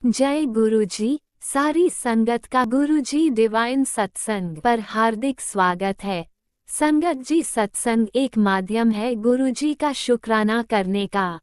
जय गुरुजी। सारी संगत का गुरुजी डिवाइन सत्संग पर हार्दिक स्वागत है। संगत जी, सत्संग एक माध्यम है गुरुजी का शुक्राना करने का।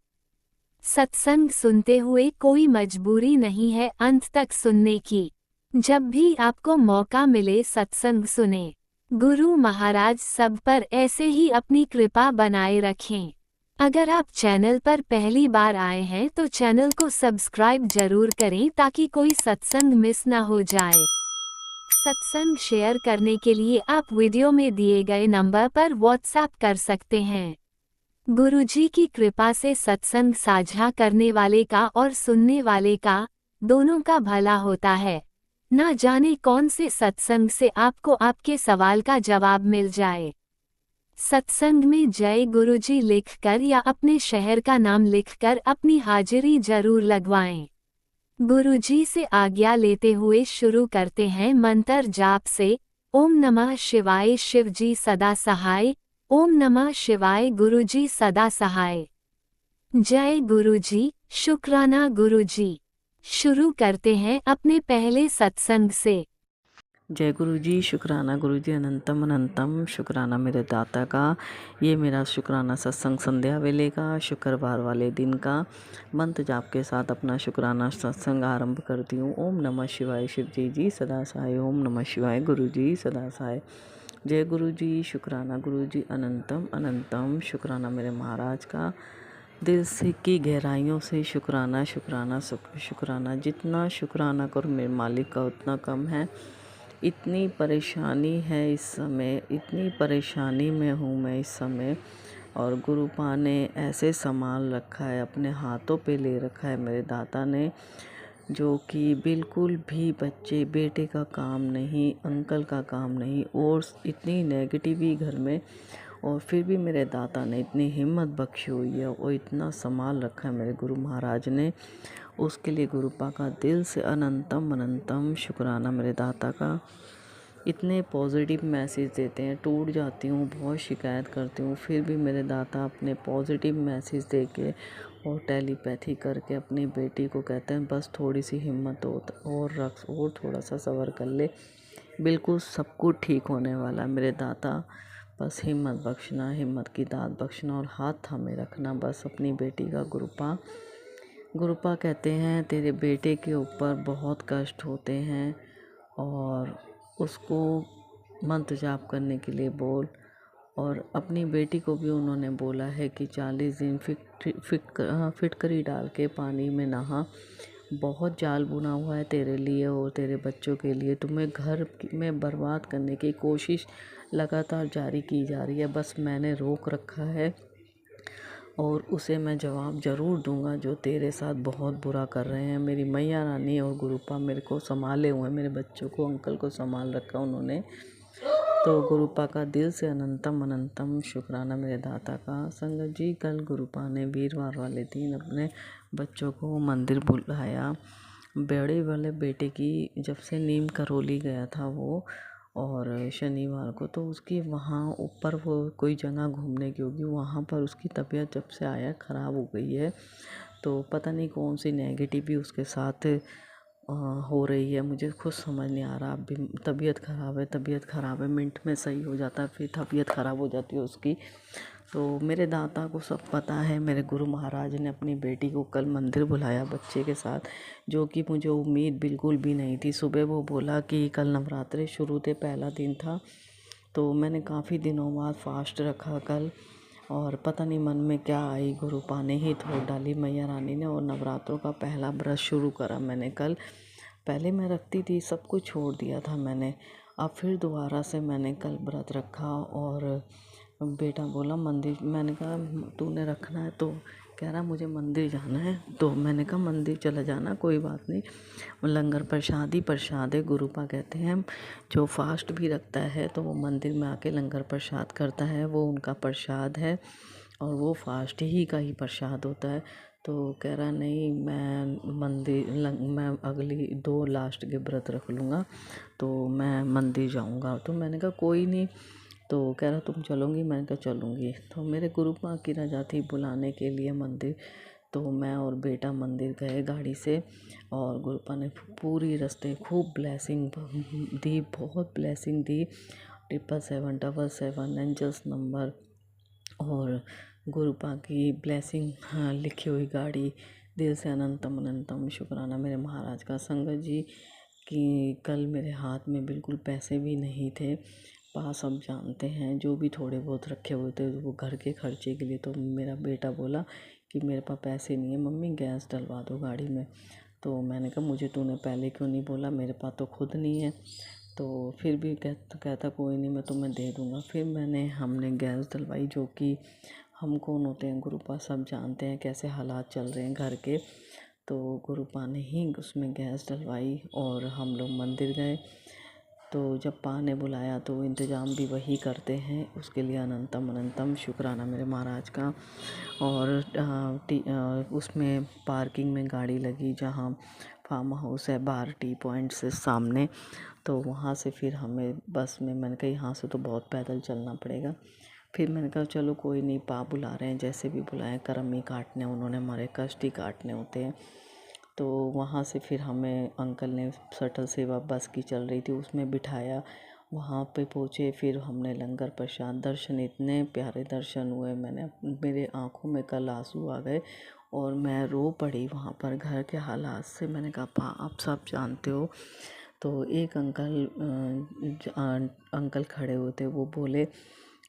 सत्संग सुनते हुए कोई मजबूरी नहीं है अंत तक सुनने की। जब भी आपको मौका मिले सत्संग सुने। गुरु महाराज सब पर ऐसे ही अपनी कृपा बनाए रखें। अगर आप चैनल पर पहली बार आए हैं तो चैनल को सब्सक्राइब जरूर करें ताकि कोई सत्संग मिस ना हो जाए। सत्संग शेयर करने के लिए आप वीडियो में दिए गए नंबर पर व्हाट्सएप कर सकते हैं। गुरुजी की कृपा से सत्संग साझा करने वाले का और सुनने वाले का दोनों का भला होता है। ना जाने कौन से सत्संग से आपको आपके सवाल का जवाब मिल जाए। सत्संग में जय गुरुजी लिखकर या अपने शहर का नाम लिखकर अपनी हाजिरी जरूर लगवाएं। गुरुजी से आज्ञा लेते हुए शुरू करते हैं मंत्र जाप से। ओम नमः शिवाय, शिवजी सदा सहाय। ओम नमः शिवाय, गुरुजी सदा सहाय। जय गुरुजी, शुक्राना गुरुजी। शुरू करते हैं अपने पहले सत्संग से। जय गुरु जी, शुक्राना गुरु जी, अनंतम अनंतम शुक्राना मेरे दाता का। ये मेरा शुक्राना सत्संग संध्या वेले का, शुक्रवार वाले दिन का मंत्र जाप के साथ अपना शुक्राना सत्संग आरंभ करती हूँ। ओम नमः शिवाय, शिव जी सदा सहाय। ओम नमः शिवाय, गुरु जी सदा सहाय। जय गुरु जी, शुक्राना गुरु जी, अनंतम अनंतम शुक्राना मेरे महाराज का। दिल से की गहराइयों से शुक्राना शुक्राना शुक्राना। जितना शुक्राना करो मेरे मालिक का उतना कम है। इतनी परेशानी है इस समय, इतनी परेशानी में हूँ मैं इस समय, और गुरुपा ने ऐसे संभाल रखा है, अपने हाथों पे ले रखा है मेरे दाता ने, जो कि बिल्कुल भी बच्चे बेटे का काम नहीं, अंकल का काम नहीं, और इतनी नेगेटिव घर में, और फिर भी मेरे दाता ने इतनी हिम्मत बख्शी हुई है और इतना संभाल रखा है मेरे गुरु महाराज ने। उसके लिए गुरुपा का दिल से अनंतम अनंतम शुक्राना मेरे दाता का। इतने पॉजिटिव मैसेज देते हैं, टूट जाती हूँ, बहुत शिकायत करती हूँ, फिर भी मेरे दाता अपने पॉजिटिव मैसेज दे के और टेलीपैथी करके अपनी बेटी को कहते हैं बस थोड़ी सी हिम्मत हो और रख, और थोड़ा सा सब्र कर ले, बिल्कुल सब कुछ ठीक होने वाला है मेरे दाता। बस हिम्मत बख्शना, हिम्मत की दात बख्शना और हाथ थामे रखना बस अपनी बेटी का। गुरुपा कहते हैं तेरे बेटे के ऊपर बहुत कष्ट होते हैं और उसको मंत्र जाप करने के लिए बोल। और अपनी बेटी को भी उन्होंने बोला है कि 40 दिन फिटकरी डाल के पानी में नहा। बहुत जाल बुना हुआ है तेरे लिए और तेरे बच्चों के लिए, तुम्हें घर में बर्बाद करने की कोशिश लगातार जारी की जा रही है, बस मैंने रोक रखा है और उसे मैं जवाब ज़रूर दूंगा जो तेरे साथ बहुत बुरा कर रहे हैं। मेरी मैया रानी और गुरुपा मेरे को संभाले हुए, मेरे बच्चों को, अंकल को संभाल रखा उन्होंने। तो गुरुपा का दिल से अनंतम अनंतम शुक्राना मेरे दाता का। संगत जी, कल गुरुपा ने वीरवार वाले दिन अपने बच्चों को मंदिर बुलाया। बड़े वाले बेटे की जब से नीम करौली गया था वो, और शनिवार को, तो उसकी वहाँ ऊपर वो कोई जगह घूमने की होगी, वहाँ पर उसकी तबीयत जब से आया ख़राब हो गई है। तो पता नहीं कौन सी नेगेटिव भी उसके साथ हो रही है, मुझे खुद समझ नहीं आ रहा। अभी तबीयत ख़राब है, मिनट में सही हो जाता है, फिर तबीयत ख़राब हो जाती है उसकी। तो मेरे दाता को सब पता है। मेरे गुरु महाराज ने अपनी बेटी को कल मंदिर बुलाया बच्चे के साथ, जो कि मुझे उम्मीद बिल्कुल भी नहीं थी। सुबह वो बोला कि कल नवरात्रे शुरू थे, पहला दिन था, तो मैंने काफ़ी दिनों बाद फास्ट रखा कल, और पता नहीं मन में क्या आई, गुरुपा ने ही थोड़ डाली मैया रानी ने, और नवरात्रों का पहला व्रत शुरू करा मैंने कल। पहले मैं रखती थी, सब कुछ छोड़ दिया था मैंने, अब फिर दोबारा से मैंने कल व्रत रखा। और बेटा बोला मंदिर, मैंने कहा तूने रखना है, तो कह रहा मुझे मंदिर जाना है, तो मैंने कहा मंदिर चला जाना, कोई बात नहीं, लंगर प्रसाद ही प्रसाद है। गुरुपा कहते हैं जो फास्ट भी रखता है तो वो मंदिर में आके लंगर प्रसाद करता है, वो उनका प्रसाद है और वो फास्ट ही का ही प्रसाद होता है। तो कह रहा नहीं, मैं अगली 2 लास्ट के व्रत रख लूँगा, तो मैं मंदिर जाऊँगा। तो मैंने कहा कोई नहीं, तो कह रहा तुम चलोगी, मैंने कहा चलूँगी। तो मेरे गुरुपा की रजा थी बुलाने के लिए मंदिर, तो मैं और बेटा मंदिर गए गाड़ी से, और गुरुपा ने पूरी रास्ते खूब ब्लेसिंग दी, बहुत ब्लेसिंग दी। 777 एंजल्स नंबर और गुरुपा की ब्लेसिंग, हाँ, लिखी हुई गाड़ी। दिल से अनंतम अनंतम शुक्राना मेरे महाराज का। संगत जी कि कल मेरे हाथ में बिल्कुल पैसे भी नहीं थे। पास अब जानते हैं जो भी थोड़े बहुत रखे हुए थे वो घर के खर्चे के लिए। तो मेरा बेटा बोला कि मेरे पास पैसे नहीं है मम्मी, गैस डलवा दो गाड़ी में। तो मैंने कहा मुझे तूने पहले क्यों नहीं बोला, मेरे पास तो खुद नहीं है। तो फिर भी कहता कोई नहीं मैं तुम्हें दे दूँगा। फिर हमने गैस डलवाई, जो कि हम कौन होते हैं, गुरुपा सब जानते हैं कैसे हालात चल रहे हैं घर के। तो गुरुपा ने ही उसमें गैस डलवाई और हम लोग मंदिर गए। तो जब पा ने बुलाया तो इंतज़ाम भी वही करते हैं, उसके लिए अनंतम अनंतम शुक्राना मेरे महाराज का। और उसमें पार्किंग में गाड़ी लगी जहाँ फार्म हाउस है बाहर टी पॉइंट से सामने। तो वहाँ से फिर हमें बस में, मैंने कहा यहाँ से तो बहुत पैदल चलना पड़ेगा। फिर मैंने कहा चलो कोई नहीं, पा बुला रहे हैं, जैसे भी बुलाएं, कर्म ही काटने, उन्होंने हमारे कष्ट ही काटने होते हैं। तो वहाँ से फिर हमें अंकल ने शटल सेवा बस की चल रही थी उसमें बिठाया, वहाँ पे पहुँचे। फिर हमने लंगर प्रसाद, दर्शन, इतने प्यारे दर्शन हुए, मेरे आँखों में कल आंसू आ गए और मैं रो पड़ी वहाँ पर घर के हालात से। मैंने कहा पा आप सब जानते हो। तो एक अंकल खड़े हुए थे, वो बोले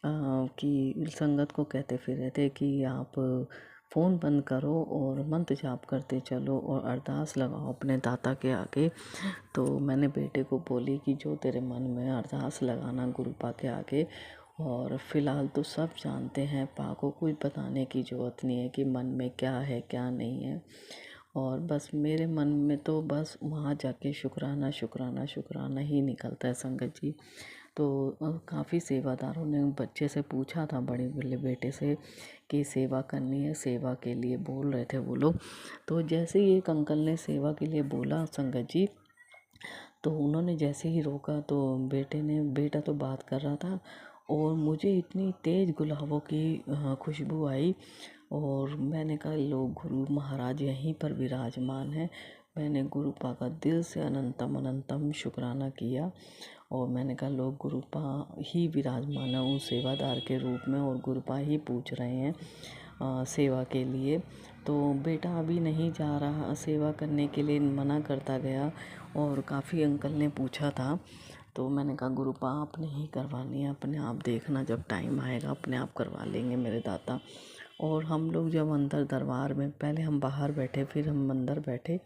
कि संगत को कहते फिर रहे थे कि आप फ़ोन बंद करो और मंत्र जाप करते चलो और अरदास लगाओ अपने दाता के आगे। तो मैंने बेटे को बोली कि जो तेरे मन में अरदास लगाना गुरुपा के आगे। और फ़िलहाल तो सब जानते हैं, पा को कुछ बताने की ज़रूरत नहीं है कि मन में क्या है क्या नहीं है। और बस मेरे मन में तो बस वहाँ जाके शुक्राना शुक्राना शुक्राना ही निकलता है संगत जी। तो काफ़ी सेवादारों ने बच्चे से पूछा था, बड़े वाले बेटे से, कि सेवा करनी है, सेवा के लिए बोल रहे थे वो लोग। तो जैसे ही एक अंकल ने सेवा के लिए बोला संगत जी, तो उन्होंने जैसे ही रोका तो बेटा तो बात कर रहा था और मुझे इतनी तेज़ गुलाबों की खुशबू आई। और मैंने कहा लोग गुरु महाराज यहीं पर विराजमान हैं। मैंने गुरुपा का दिल से अनंतम अनंतम शुक्राना किया और मैंने कहा लोग गुरुपा ही विराजमान है उन सेवादार के रूप में और गुरुपा ही पूछ रहे हैं सेवा के लिए। तो बेटा अभी नहीं जा रहा, सेवा करने के लिए मना करता गया और काफ़ी अंकल ने पूछा था। तो मैंने कहा गुरुपा आपने ही करवानी है, अपने आप देखना, जब टाइम आएगा अपने आप करवा लेंगे मेरे दाता। और हम लोग जब अंदर दरबार में, पहले हम बाहर बैठे फिर हम अंदर बैठे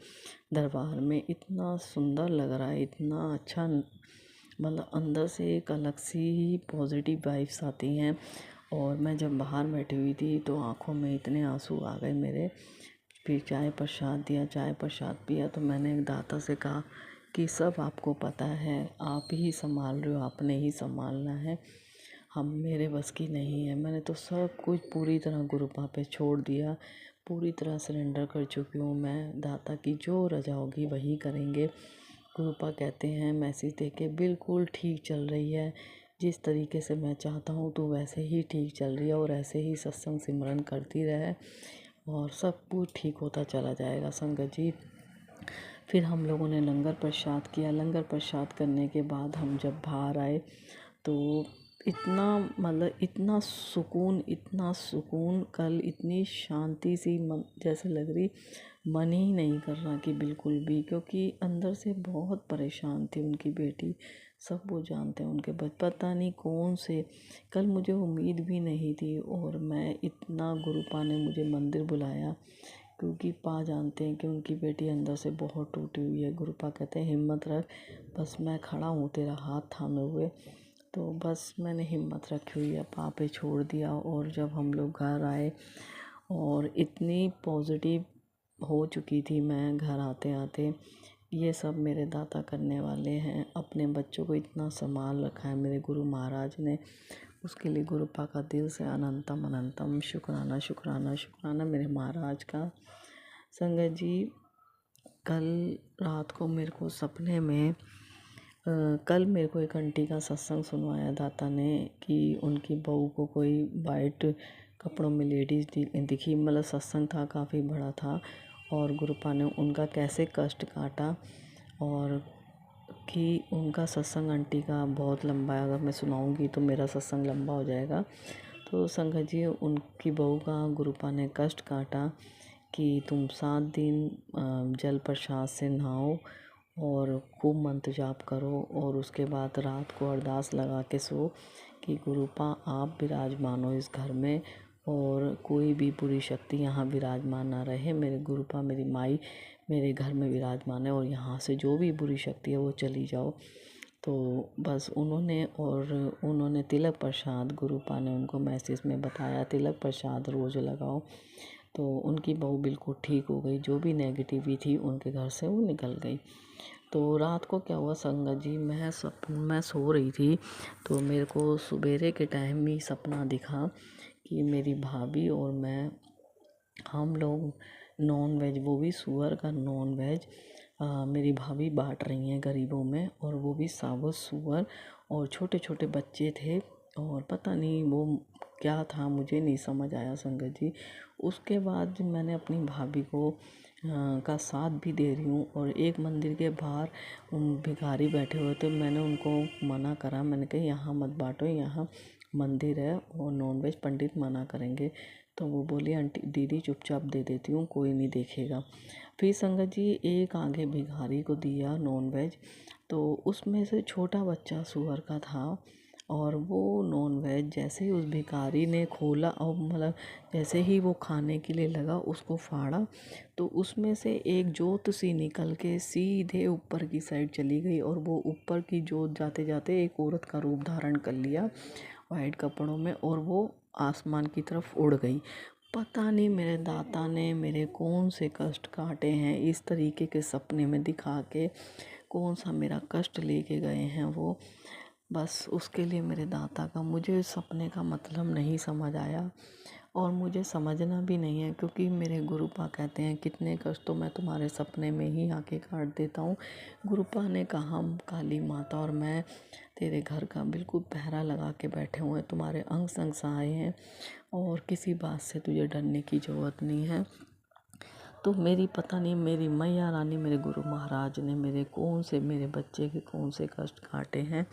दरबार में, इतना सुंदर लग रहा है, इतना अच्छा, मतलब अंदर से एक अलग सी पॉजिटिव वाइब्स आती हैं। और मैं जब बाहर बैठी हुई थी तो आँखों में इतने आंसू आ गए मेरे। फिर चाय प्रसाद दिया, चाय प्रसाद पिया तो मैंने एक दाता से कहा कि सब आपको पता है, आप ही संभाल रहे हो, आपने ही संभालना है, हम मेरे बस की नहीं है। मैंने तो सब कुछ पूरी तरह गुरुपा पे छोड़ दिया, पूरी तरह सरेंडर कर चुकी हूँ मैं। दाता की जो रजा होगी वही करेंगे। गुरुपा कहते हैं मैसेज देके, बिल्कुल ठीक चल रही है, जिस तरीके से मैं चाहता हूँ तो वैसे ही ठीक चल रही है और ऐसे ही सत्संग सिमरन करती रहे और सब कुछ ठीक होता चला जाएगा संगत जी। फिर हम लोगों ने लंगर प्रसाद किया। लंगर प्रसाद करने के बाद हम जब बाहर आए तो इतना, मतलब इतना सुकून, कल इतनी शांति सी मन जैसे लग रही, मन ही नहीं कर रहा कि बिल्कुल भी, क्योंकि अंदर से बहुत परेशान थी उनकी बेटी। सब वो जानते हैं उनके पता नहीं कौन से, कल मुझे उम्मीद भी नहीं थी और मैं इतना, गुरुपा ने मुझे मंदिर बुलाया क्योंकि पा जानते हैं कि उनकी बेटी अंदर से बहुत टूटी हुई है। गुरुपा कहते हैं हिम्मत रख, बस मैं खड़ा हूँ तेरा हाथ थामे हुए। तो बस मैंने हिम्मत रखी हुई है, पा पे छोड़ दिया। और जब हम लोग घर आए और इतनी पॉजिटिव हो चुकी थी मैं घर आते आते। ये सब मेरे दाता करने वाले हैं, अपने बच्चों को इतना संभाल रखा है मेरे गुरु महाराज ने, उसके लिए गुरुपा का दिल से अनंतम अनंतम शुक्राना शुक्राना शुक्राना मेरे महाराज का। संगत जी कल रात को मेरे को सपने में कल मेरे को एक आंटी का सत्संग सुनवाया दाता ने कि उनकी बहू को कोई वाइट कपड़ों में लेडीज़ दिखी। मतलब सत्संग था, काफ़ी बड़ा था, और गुरुपा ने उनका कैसे कष्ट काटा, और कि उनका सत्संग आंटी का बहुत लंबा है। अगर मैं सुनाऊंगी तो मेरा सत्संग लंबा हो जाएगा। तो संगत जी, उनकी बहू का गुरुपा ने कष्ट काटा कि तुम 7 दिन जल प्रसाद से नहाओ और खूब मंत्र जाप करो, और उसके बाद रात को अरदास लगा के सो कि गुरुपा आप विराजमान हो इस घर में, और कोई भी बुरी शक्ति यहाँ विराजमान ना रहे। मेरे गुरुपा, मेरी माई मेरे घर में विराजमान है, और यहाँ से जो भी बुरी शक्ति है वो चली जाओ। तो बस उन्होंने तिलक प्रसाद, गुरुपा ने उनको मैसेज में बताया तिलक प्रसाद रोज़ लगाओ। तो उनकी बहू बिल्कुल ठीक हो गई, जो भी नेगेटिविटी थी उनके घर से वो निकल गई। तो रात को क्या हुआ संगत जी, मैं सो रही थी, तो मेरे को सवेरे के टाइम ही सपना दिखा कि मेरी भाभी और मैं, हम लोग नॉन वेज, वो भी सूअर का नॉन वेज, मेरी भाभी बांट रही हैं गरीबों में, और वो भी साबुत सूअर, और छोटे छोटे बच्चे थे, और पता नहीं वो क्या था, मुझे नहीं समझ आया संगत जी। उसके बाद मैंने अपनी भाभी को का साथ भी दे रही हूँ, और एक मंदिर के बाहर भिखारी बैठे हुए थे, मैंने उनको मना करा, मैंने कहा यहाँ मत बांटो, यहाँ मंदिर है और नॉनवेज पंडित मना करेंगे। तो वो बोली आंटी दीदी चुपचाप दे देती हूँ, कोई नहीं देखेगा। फिर संगत जी एक आगे भिखारी को दिया नॉनवेज, तो उसमें से छोटा बच्चा सुअर का था, और वो नॉनवेज जैसे ही उस भिखारी ने खोला, और मतलब जैसे ही वो खाने के लिए लगा, उसको फाड़ा, तो उसमें से एक जोत सी निकल के सीधे ऊपर की साइड चली गई, और वो ऊपर की जोत जाते जाते एक औरत का रूप धारण कर लिया वाइट कपड़ों में, और वो आसमान की तरफ उड़ गई। पता नहीं मेरे दाता ने मेरे कौन से कष्ट काटे हैं, इस तरीके के सपने में दिखा के कौन सा मेरा कष्ट लेके गए हैं वो। बस उसके लिए मेरे दाता का, मुझे सपने का मतलब नहीं समझ आया, और मुझे समझना भी नहीं है, क्योंकि मेरे गुरुपा कहते हैं कितने कष्ट तो मैं तुम्हारे सपने में ही आके काट देता हूँ। गुरुपा ने कहा काली माता और मैं तेरे घर का बिल्कुल पहरा लगा के बैठे हुए हैं, तुम्हारे अंग संग सहाय हैं, और किसी बात से तुझे डरने की ज़रूरत नहीं है। तो मेरी पता नहीं मेरी मैया रानी, मेरे गुरु महाराज ने मेरे बच्चे के कौन से कष्ट काटे हैं,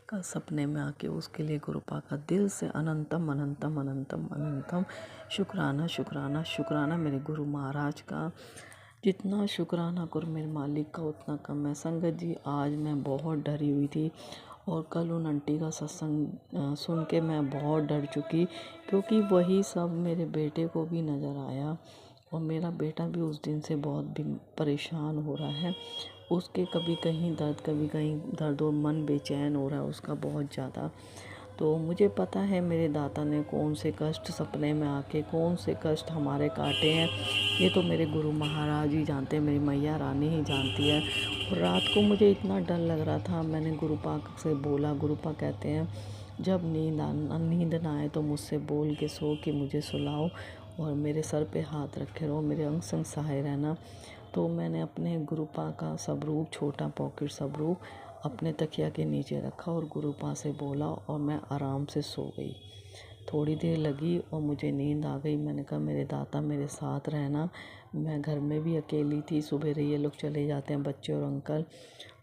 कल सपने में आके, उसके लिए गुरुपा का दिल से अनंतम अनंतम अनंतम अनंतम शुक्राना शुक्राना शुक्राना मेरे गुरु महाराज का। जितना शुक्राना करो मेरे मालिक का उतना कम है। संगत जी आज मैं बहुत डरी हुई थी, और कल उन आंटी का सत्संग सुन के मैं बहुत डर चुकी, क्योंकि वही सब मेरे बेटे को भी नज़र आया, और मेरा बेटा भी उस दिन से बहुत भी परेशान हो रहा है। उसके कभी कहीं दर्द, कभी कहीं दर्द, और मन बेचैन हो रहा है उसका बहुत ज़्यादा। तो मुझे पता है मेरे दाता ने कौन से कष्ट सपने में आके, कौन से कष्ट हमारे काटे हैं, ये तो मेरे गुरु महाराज ही जानते हैं, मेरी मैया रानी ही जानती है। और रात को मुझे इतना डर लग रहा था, मैंने गुरुपा से बोला, गुरुपा कहते हैं जब नींद ना आए तो मुझसे बोल के सो कि मुझे सुलाओ, और मेरे सर पे हाथ रखे रहो, मेरे अंग संग सहाय रहना। तो मैंने अपने गुरुपा का स्वरूप, छोटा पॉकेट स्वरूप अपने तकिया के नीचे रखा, और गुरुपा से बोला, और मैं आराम से सो गई। थोड़ी देर लगी और मुझे नींद आ गई। मैंने कहा मेरे दाता मेरे साथ रहना। मैं घर में भी अकेली थी, सुबह ये लोग चले जाते हैं बच्चे और अंकल,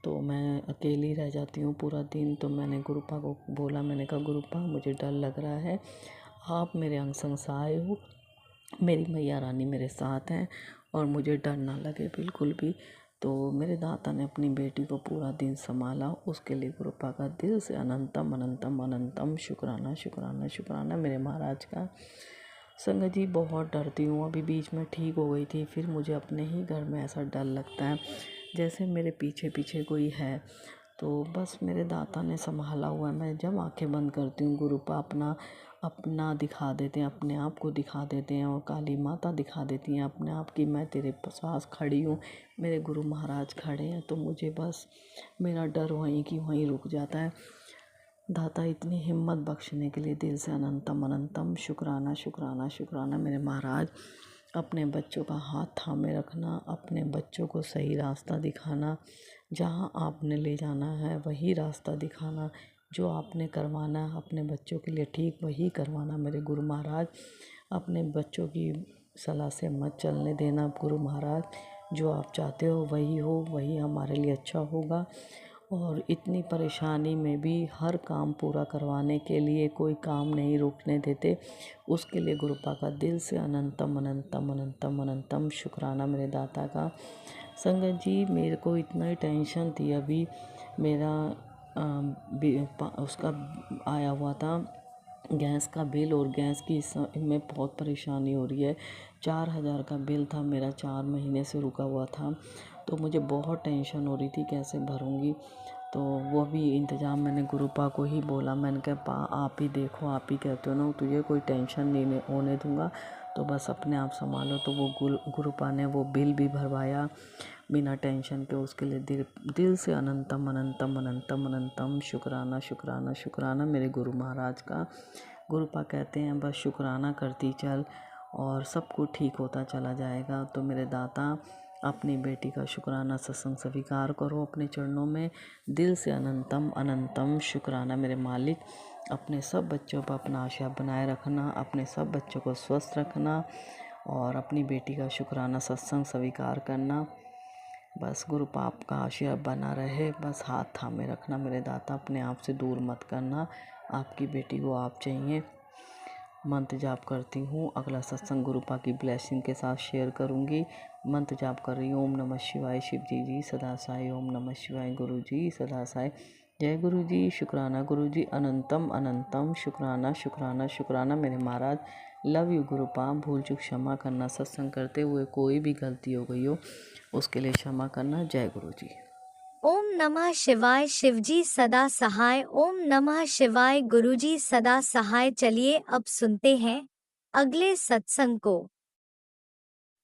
तो मैं अकेली रह जाती हूँ पूरा दिन। तो मैंने गुरुपा को बोला, मैंने कहा गुरुपा मुझे डर लग रहा है, आप मेरे अंग संग सहाय हो, मेरी मैया रानी मेरे साथ हैं, और मुझे डर ना लगे बिल्कुल भी। तो मेरे दाता ने अपनी बेटी को पूरा दिन संभाला, उसके लिए गुरुपा का दिल से अनंतम अनंतम अनंतम शुक्राना शुक्राना शुक्राना मेरे महाराज का। संगत जी बहुत डरती हूँ, अभी बीच में ठीक हो गई थी, फिर मुझे अपने ही घर में ऐसा डर लगता है जैसे मेरे पीछे पीछे कोई है। तो बस मेरे दाता ने संभाला हुआ है। मैं जब आंखें बंद करती हूँ गुरुपा अपना अपना दिखा देते हैं, अपने आप को दिखा देते हैं, और काली माता दिखा देती हैं अपने आप की मैं तेरे पास खड़ी हूँ, मेरे गुरु महाराज खड़े हैं। तो मुझे बस मेरा डर वहीं की वहीं रुक जाता है। दाता इतनी हिम्मत बख्शने के लिए दिल से अनंतम अनंतम शुक्राना शुक्राना शुक्राना मेरे महाराज। अपने बच्चों का हाथ थामे रखना, अपने बच्चों को सही रास्ता दिखाना, जहाँ आपने ले जाना है वही रास्ता दिखाना, जो आपने करवाना है अपने बच्चों के लिए ठीक वही करवाना मेरे गुरु महाराज। अपने बच्चों की सलाह से मत चलने देना गुरु महाराज। जो आप चाहते हो वही हो, वही हमारे लिए अच्छा होगा। और इतनी परेशानी में भी हर काम पूरा करवाने के लिए कोई काम नहीं रोकने देते, उसके लिए गुरुपा का दिल से अनंतम अनंतम अनंतम अनंतम शुक्राना मेरे दाता का। संगत जी, मेरे को इतना ही टेंशन थी अभी। मेरा उसका आया हुआ था गैस का बिल, और गैस की में बहुत परेशानी हो रही है। 4,000 का बिल था मेरा, 4 महीने से रुका हुआ था। तो मुझे बहुत टेंशन हो रही थी कैसे भरूंगी। तो वो भी इंतज़ाम मैंने गुरुपा को ही बोला। मैंने कहा पा आप ही देखो, आप ही कहते हो ना, तुझे कोई टेंशन नहीं होने दूंगा, तो बस अपने आप संभालो। तो वो गुरुपा ने वो बिल भी भरवाया बिना टेंशन के। उसके लिए दिल से अनंतम अनंतम अनंतम अनंतम शुक्राना शुक्राना शुक्राना मेरे गुरु महाराज का। गुरुपा कहते हैं बस शुक्राना करती चल और सब कुछ ठीक होता चला जाएगा। तो मेरे दाता, अपनी बेटी का शुक्राना सत्संग स्वीकार करो अपने चरणों में। दिल से अनंतम अनंतम शुक्राना मेरे मालिक। अपने सब बच्चों पर अपना आशीर्वाद बनाए रखना, अपने सब बच्चों को स्वस्थ रखना, और अपनी बेटी का शुक्राना सत्संग स्वीकार करना। बस गुरु पाप का आशीर्वाद बना रहे, बस हाथ थामे रखना मेरे दाता। अपने आप से दूर मत करना, आपकी बेटी को आप चाहिए। मंत्र जाप करती हूँ। अगला सत्संग गुरुपा की ब्लेसिंग के साथ शेयर करूँगी। मंत्र जाप कर रही हूँ। ओम नमः शिवाय शिव जी सदा साई। ओम नमः शिवाय गुरु जी सदा साई। जय गुरु जी। शुक्राना गुरु जी। अनंतम अनंतम शुक्राना शुक्राना शुक्राना मेरे महाराज। Love you गुरुपा। भूल चूक क्षमा करना, सत्संग करते हुए कोई भी गलती हो गई हो उसके लिए क्षमा करना। जय गुरु जी। ओम नमः शिवाय शिवजी सदा सहाय। ओम नमः शिवाय गुरुजी सदा सहाय। चलिए अब सुनते हैं अगले सत्संग को।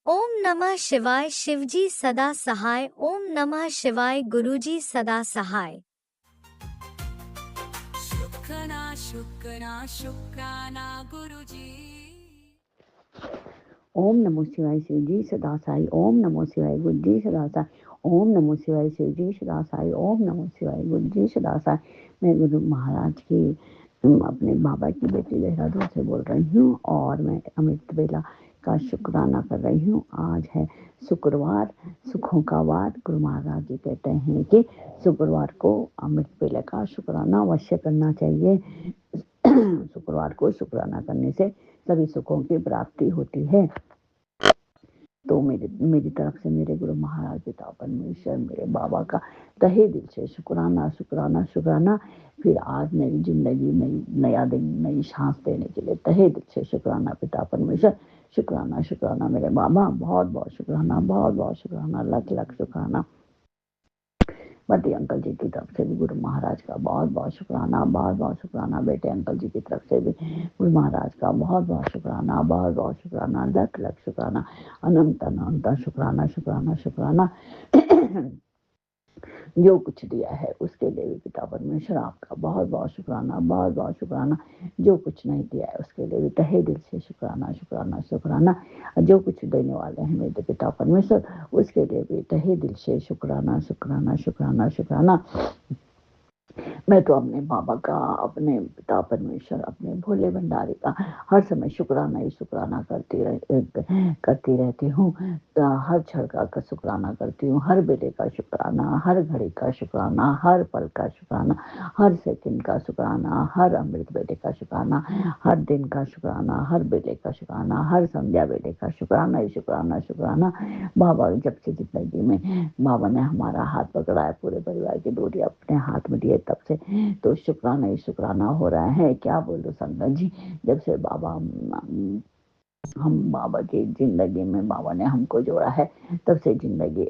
ओम नमः शिवाय शिवजी सदा सहाय। ओम नमः शिवाय गुरुजी सदा सहाय। शुक्राना शुक्राना शुक्राना गुरुजी। ओम नमो शिवाय शिव जी सदा साई। ओम नमो शिवाय गुरु जी सदा साई। ओम नमो शिवाय शिव जी सदा साई। ओम नमो शिवाय गुरु जी सदा साई। मैं गुरु महाराज की अपने बाबा की बेटी देहरादून से बोल रही हूँ, और मैं अमृत बेला का शुक्राना कर रही हूँ। आज है शुक्रवार, सुखों का वार। गुरु महाराज जी कहते हैं कि शुक्रवार को अमृत बेला का शुक्राना अवश्य करना चाहिए। शुक्रवार को शुक्राना करने से सभी सुखों की प्राप्ति होती है। तो मेरी तरफ से मेरे गुरु महाराज पिता परमेश्वर मेरे बाबा का तहे दिल से शुक्राना शुक्राना शुक्राना। फिर आज नई जिंदगी, नया दिन, नई सांस देने के लिए तहे दिल से शुक्राना पिता परमेश्वर। शुक्राना शुक्राना मेरे बाबा। बहुत बहुत शुक्राना, बहुत बहुत शुक्राना, लख लख शुक्राना। बड़ी अंकल जी की तरफ से भी गुरु महाराज का बहुत बहुत शुक्राना, बहुत बहुत शुक्राना। बेटे अंकल जी की तरफ से भी गुरु महाराज का बहुत बहुत शुक्राना, बहुत बहुत शुक्राना, लख लख शुक्राना, अनंत अनंत शुक्राना शुक्राना शुक्राना। जो कुछ दिया है उसके लिए भी पिता परमेश्वर आपका बहुत बहुत शुक्राना, बहुत बहुत शुक्राना। जो कुछ नहीं दिया है उसके लिए भी तहे दिल से शुक्राना शुक्राना शुक्राना। जो कुछ देने वाले हैं मेरे पिता परमेश्वर, उसके लिए भी तहे दिल से शुक्राना शुक्राना शुक्राना शुक्राना। मैं तो अपने बाबा का, अपने पिता परमेश्वर, अपने भोले भंडारी का हर समय शुक्राना ही शुक्राना करती रहती हूँ। हर क्षण का शुक्राना करती हूँ, हर बेले का शुक्राना, हर घड़ी का शुक्राना, हर पल का शुक्राना, हर सेकंड का शुक्राना, हर अमृत बेले का शुक्राना, हर दिन का शुक्राना, हर बेले का शुक्राना, हर संध्या बेले का शुक्राना ही शुक्राना शुक्राना। बाबा जब से जिंदगी में बाबा ने हमारा हाथ पकड़ा है, पूरे परिवार की डोरी अपने हाथ में दिए तब से तो शुक्राना ही शुक्राना हो रहा है। क्या बोलूं संगत जी, जब से बाबा हम बाबा की जिंदगी में बाबा ने हमको जोड़ा है, तब से जिंदगी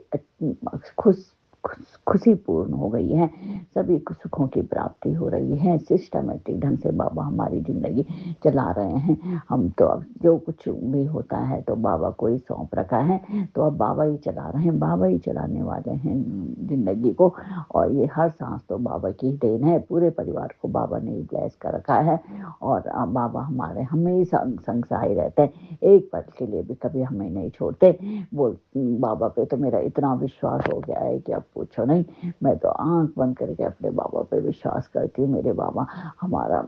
खुशी पूर्ण हो गई है। सभी सुखों की प्राप्ति हो रही है। सिस्टमेटिक ढंग से बाबा हमारी जिंदगी चला रहे हैं। हम तो अब जो कुछ भी होता है तो बाबा को ही सौंप रखा है, तो अब बाबा ही चला रहे हैं, बाबा ही चलाने वाले हैं। ज़िंदगी को। और ये हर सांस तो बाबा की ही देन है, पूरे परिवार को बाबा ने ब्लेस कर रखा है। और बाबा हमारे हमेशा संग सहाय रहते हैं, एक पल के लिए भी कभी हमें नहीं छोड़ते। बोल बाबा पे तो मेरा इतना विश्वास हो गया है कि अब पूछो नहीं। मैं तो आँख बंद करके अपने बाबा पे विश्वास करती हूँ। मेरे बाबा हमारा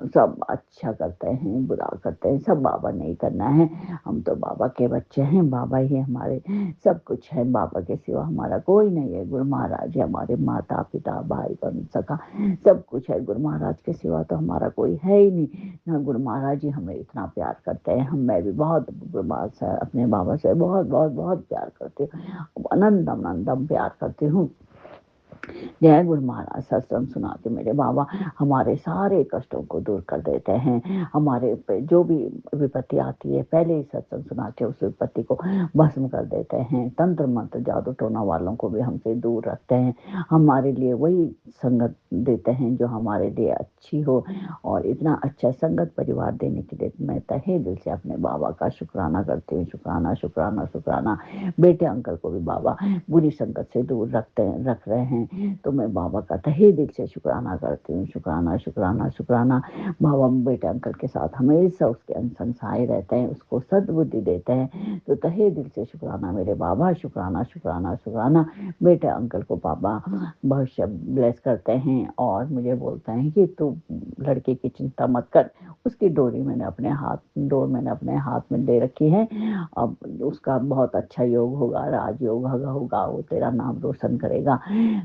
सब अच्छा करते हैं, बुरा करते हैं, सब बाबा ने ही करना है। हम तो बाबा के बच्चे हैं, बाबा ही हमारे सब कुछ है। बाबा के सिवा हमारा कोई नहीं है। गुरु महाराज ही हमारे माता पिता भाई बहन सखा सब कुछ है। गुरु महाराज के सिवा तो हमारा कोई है ही नहीं ना। गुरु महाराज जी हमें इतना प्यार करते हैं। मैं भी बहुत गुरु महाराज से, अपने बाबा से बहुत बहुत बहुत प्यार करती हूँ, अनंतम अनंतम प्यार करती हूँ। जय गुरु महाराज। सत्संग सुना के मेरे बाबा हमारे सारे कष्टों को दूर कर देते हैं। हमारे ऊपर जो भी विपत्ति आती है, पहले ही सत्संग सुना के उस विपत्ति को भस्म कर देते हैं। तंत्र मंत्र जादू टोना वालों को भी हमसे दूर रखते हैं। हमारे लिए वही संगत देते हैं जो हमारे लिए अच्छी हो। और इतना अच्छा संगत परिवार देने के लिए मैं तहे दिल से अपने बाबा का शुक्राना करती हूँ। शुक्राना शुक्राना शुक्राना। बेटे अंकल को भी बाबा बुरी संगत से दूर रख रहे हैं, तो मैं बाबा का तहे दिल से शुक्राना करती हूँ। शुक्राना शुक्राना शुक्राना। बाबा बेटे अंकल के साथ हमेशा उसके अंग सहाय रहते हैं, उसको सद्बुद्धि देते हैं, तो तहे दिल से शुक्राना मेरे बाबा। शुक्राना शुक्राना शुक्राना। बेटे अंकल को बाबा भविष्य ब्लेस करते हैं और मुझे बोलते हैं कि तू लड़के की चिंता मत कर, उसकी डोर मैंने अपने हाथ में दे रखी है। अब उसका बहुत अच्छा योग होगा, राजयोग होगा, वो तेरा नाम रोशन करेगा।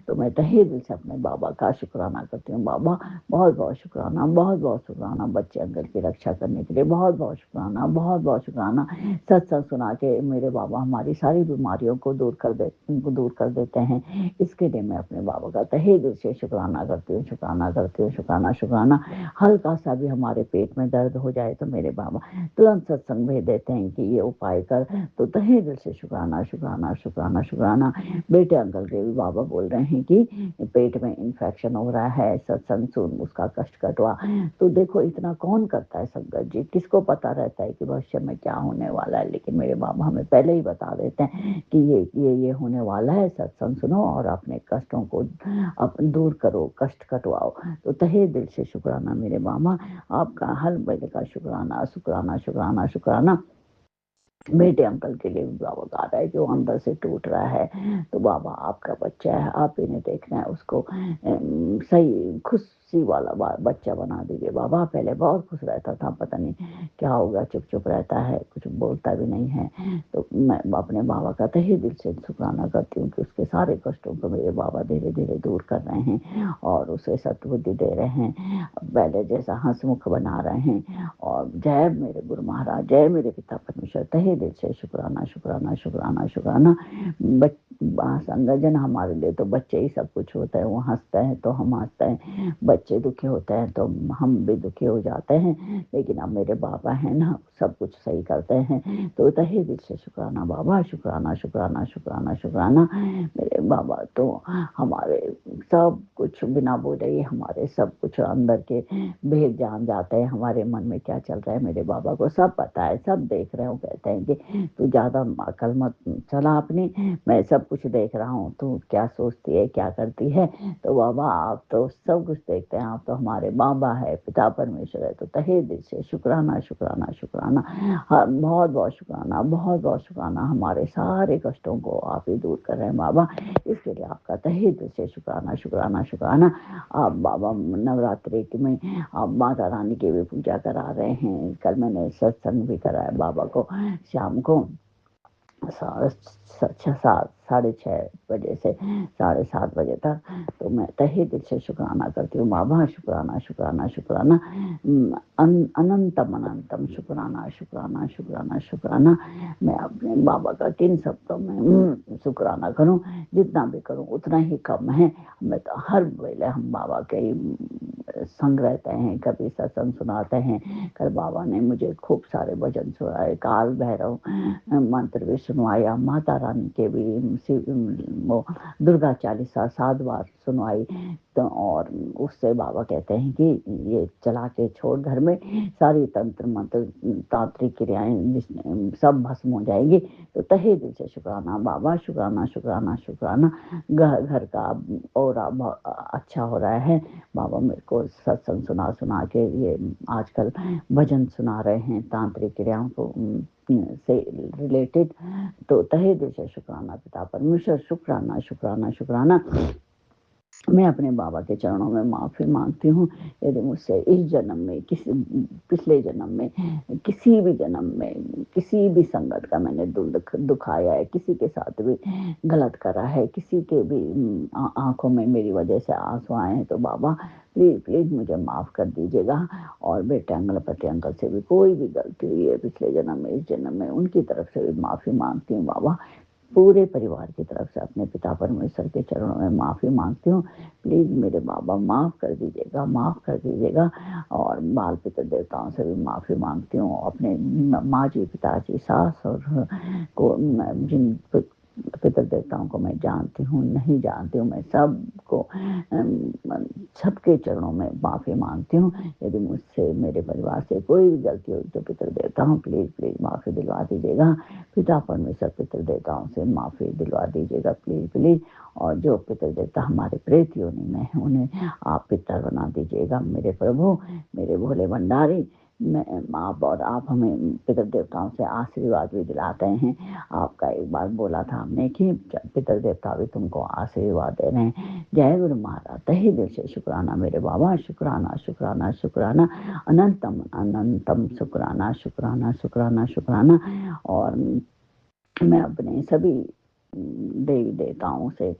तो मैं तहे दिल से अपने बाबा का शुक्राना करती हूँ। बाबा बहुत बहुत शुक्राना, बहुत बहुत शुक्राना। बच्चे अंकल की रक्षा करने के लिए बहुत बहुत शुक्राना, बहुत बहुत शुक्राना। सत्संग सुना के मेरे बाबा हमारी सारी बीमारियों को दूर कर देते हैं। इसके लिए मैं अपने बाबा का तहे दिल से शुक्राना करती हूँ, शुक्राना करती हूँ। शुक्राना शुक्राना। हल्का सा भी हमारे पेट में दर्द हो जाए तो मेरे बाबा तुरंत सत्संग भेज देते हैं कि ये उपाय कर। तो तहे दिल से शुक्राना शुक्राना शुक्राना शुक्राना। बेटे अंकल के भी बाबा बोल रहे हैं कि पेट में इन्फेक्शन हो रहा है, सत्संग सुन, उसका कष्ट कटवा। तो देखो इतना कौन करता है संगत जी, किसको पता रहता है कि भविष्य में क्या होने वाला है। लेकिन मेरे बाबा हमें पहले ही बता देते हैं कि ये होने वाला है, सत्संग सुनो और अपने कष्टों को दूर करो, कष्ट कटवाओ। तो तहे दिल से शुक्राना मेरे बाबा, आपका हर बेले का शुक्राना शुक्राना शुक्राना शुक्राना। बेटे अंकल के लिए भी बाबा गा रहा है जो अंदर से टूट रहा है। तो बाबा आपका बच्चा है, आप ही ने देखना है उसको सही खुशी वाला बच्चा बना दीजिए बाबा। पहले बहुत खुश रहता था, पता नहीं क्या होगा, चुप चुप रहता है, कुछ बोलता भी नहीं है। तो मैं अपने बाबा का तहे दिल से शुक्राना करती हूँ कि उसके सारे कष्टों को मेरे बाबा धीरे धीरे दूर कर रहे हैं और उसे सद्बुद्धि दे रहे हैं, पहले जैसा हंसमुख बना रहे हैं। और जय मेरे गुरु महाराज, जय मेरे पिता परमेश्वर। तहे दिल से शुक्राना शुक्राना शुक्राना शुक्राना। संगजन हमारे लिए तो बच्चे ही सब कुछ होते हैं। वो हंसते हैं तो हम हंसते हैं, बच्चे दुखी होते हैं तो हम भी दुखी हो जाते हैं। लेकिन अब मेरे बाबा हैं ना, सब कुछ सही करते हैं। तो तहे दिल से शुक्राना बाबा, शुक्राना शुक्राना शुक्राना शुक्राना। मेरे बाबा तो हमारे सब कुछ बिना बोले ही हमारे सब कुछ अंदर के भेद जान जाते हैं। हमारे मन में क्या चल रहा है मेरे बाबा को सब पता है, सब देख रहे हो। कहते हैं कि तू ज्यादा अकल मत चला अपनी, मैं सब कुछ देख रहा हूँ, तू क्या सोचती है क्या करती है। तो बाबा आप तो सब कुछ देखते हैं, आप तो हमारे बाबा है, पिता परमेश्वर है। तो तहे दिल से शुक्राना शुक्राना शुक्राना। हाँ, बहुत बहुत शुक्राना, बहुत बहुत शुक्राना। हमारे सारे कष्टों को आप ही दूर कर रहे हैं बाबा, इसके लिए आपका तहे दिल से शुक्राना शुक्राना शुक्राना। आप बाबा नवरात्रि में आप माता रानी की भी पूजा करा रहे हैं। कल मैंने सत्संग भी कराया बाबा को शाम को 6:30 से 7:30 तक। तो मैं तहे दिल से शुक्राना करती हूँ बाबा, शुक्राना शुक्राना शुक्राना। अनंतम अनंतम शुक्राना शुक्राना शुक्राना शुक्राना। मैं अपने बाबा का किन शब्दों में शुक्राना करूँ, जितना भी करूँ उतना ही कम है। मैं तो हर वेले हम बाबा के ही संग रहते हैं, कभी सत्संग सुनाते हैं। कल बाबा ने मुझे खूब सारे भजन सुनाए, काल भैरव मंत्र भी सुनवाया, माता रानी के भी वो दुर्गा चालीसा 7 बार सुनवाई। तो और उससे बाबा कहते हैं कि ये चला के छोड़ घर में, सारी तंत्र मंत्र तांत्रिक क्रियाएं सब भस्म हो जाएगी। तो तहे दिल से शुक्राना बाबा, शुक्राना शुक्राना शुक्राना। घर का और अच्छा हो रहा है। बाबा मेरे को सत्संग सुना सुना के ये आजकल भजन सुना रहे हैं तांत्रिक क्रियाओं को से रिलेटेड। तो तहे दिल से शुक्राना पिता परमेश्वर, शुक्राना शुक्राना शुक्राना। मैं अपने बाबा के चरणों में माफ़ी मांगती हूँ यदि मुझसे इस जन्म में, किसी पिछले जन्म में, किसी भी जन्म में किसी भी संगत का मैंने दुखाया है, किसी के साथ भी गलत करा है, किसी के भी आंखों में मेरी वजह से आंसू आए हैं, तो बाबा प्लीज़ प्लीज़ मुझे माफ़ कर दीजिएगा। और बेटे अंकल अंकल से भी कोई भी गलती हुई है पिछले जन्म में, इस जन्म में, उनकी तरफ से भी माफ़ी मांगती हूँ बाबा। पूरे परिवार की तरफ से अपने पिता परमेश्वर के चरणों में माफ़ी मांगती हूँ। प्लीज़ मेरे बाबा माफ़ कर दीजिएगा, माफ़ कर दीजिएगा। और बाल पितर देवताओं से भी माफ़ी मांगती हूँ, अपने माँ जी, पिताजी, सास और को जिन पितर देवताओं को मैं जानती हूँ, नहीं जानती हूँ, मैं सबको सबके चरणों में माफ़ी मांगती हूँ। यदि मुझसे, मेरे परिवार से कोई भी गलती हुई तो पितर देवताओं प्लीज़ प्लीज़ माफ़ी दिलवा दीजिएगा। पिता परमेश्वर पितर देवताओं से माफ़ी दिलवा दीजिएगा प्लीज़ प्लीज़। और जो पितर देवता हमारे प्रेत योनि में हैं उन्हें आप पितर बना दीजिएगा मेरे प्रभु, मेरे भोले भंडारी। मैं आप हमें पितर देवताओं से आशीर्वाद भी दिलाते हैं। आपका एक बार बोला था हमने कि पितर देवता भी तुमको आशीर्वाद दे रहे हैं। जय गुरु महाराज, तहे दिल से शुक्राना मेरे बाबा, शुक्राना शुक्राना शुक्राना, अनंतम अनंतम शुक्राना शुक्राना शुक्राना शुक्राना। और मैं अपने सभी देवी देवताओं से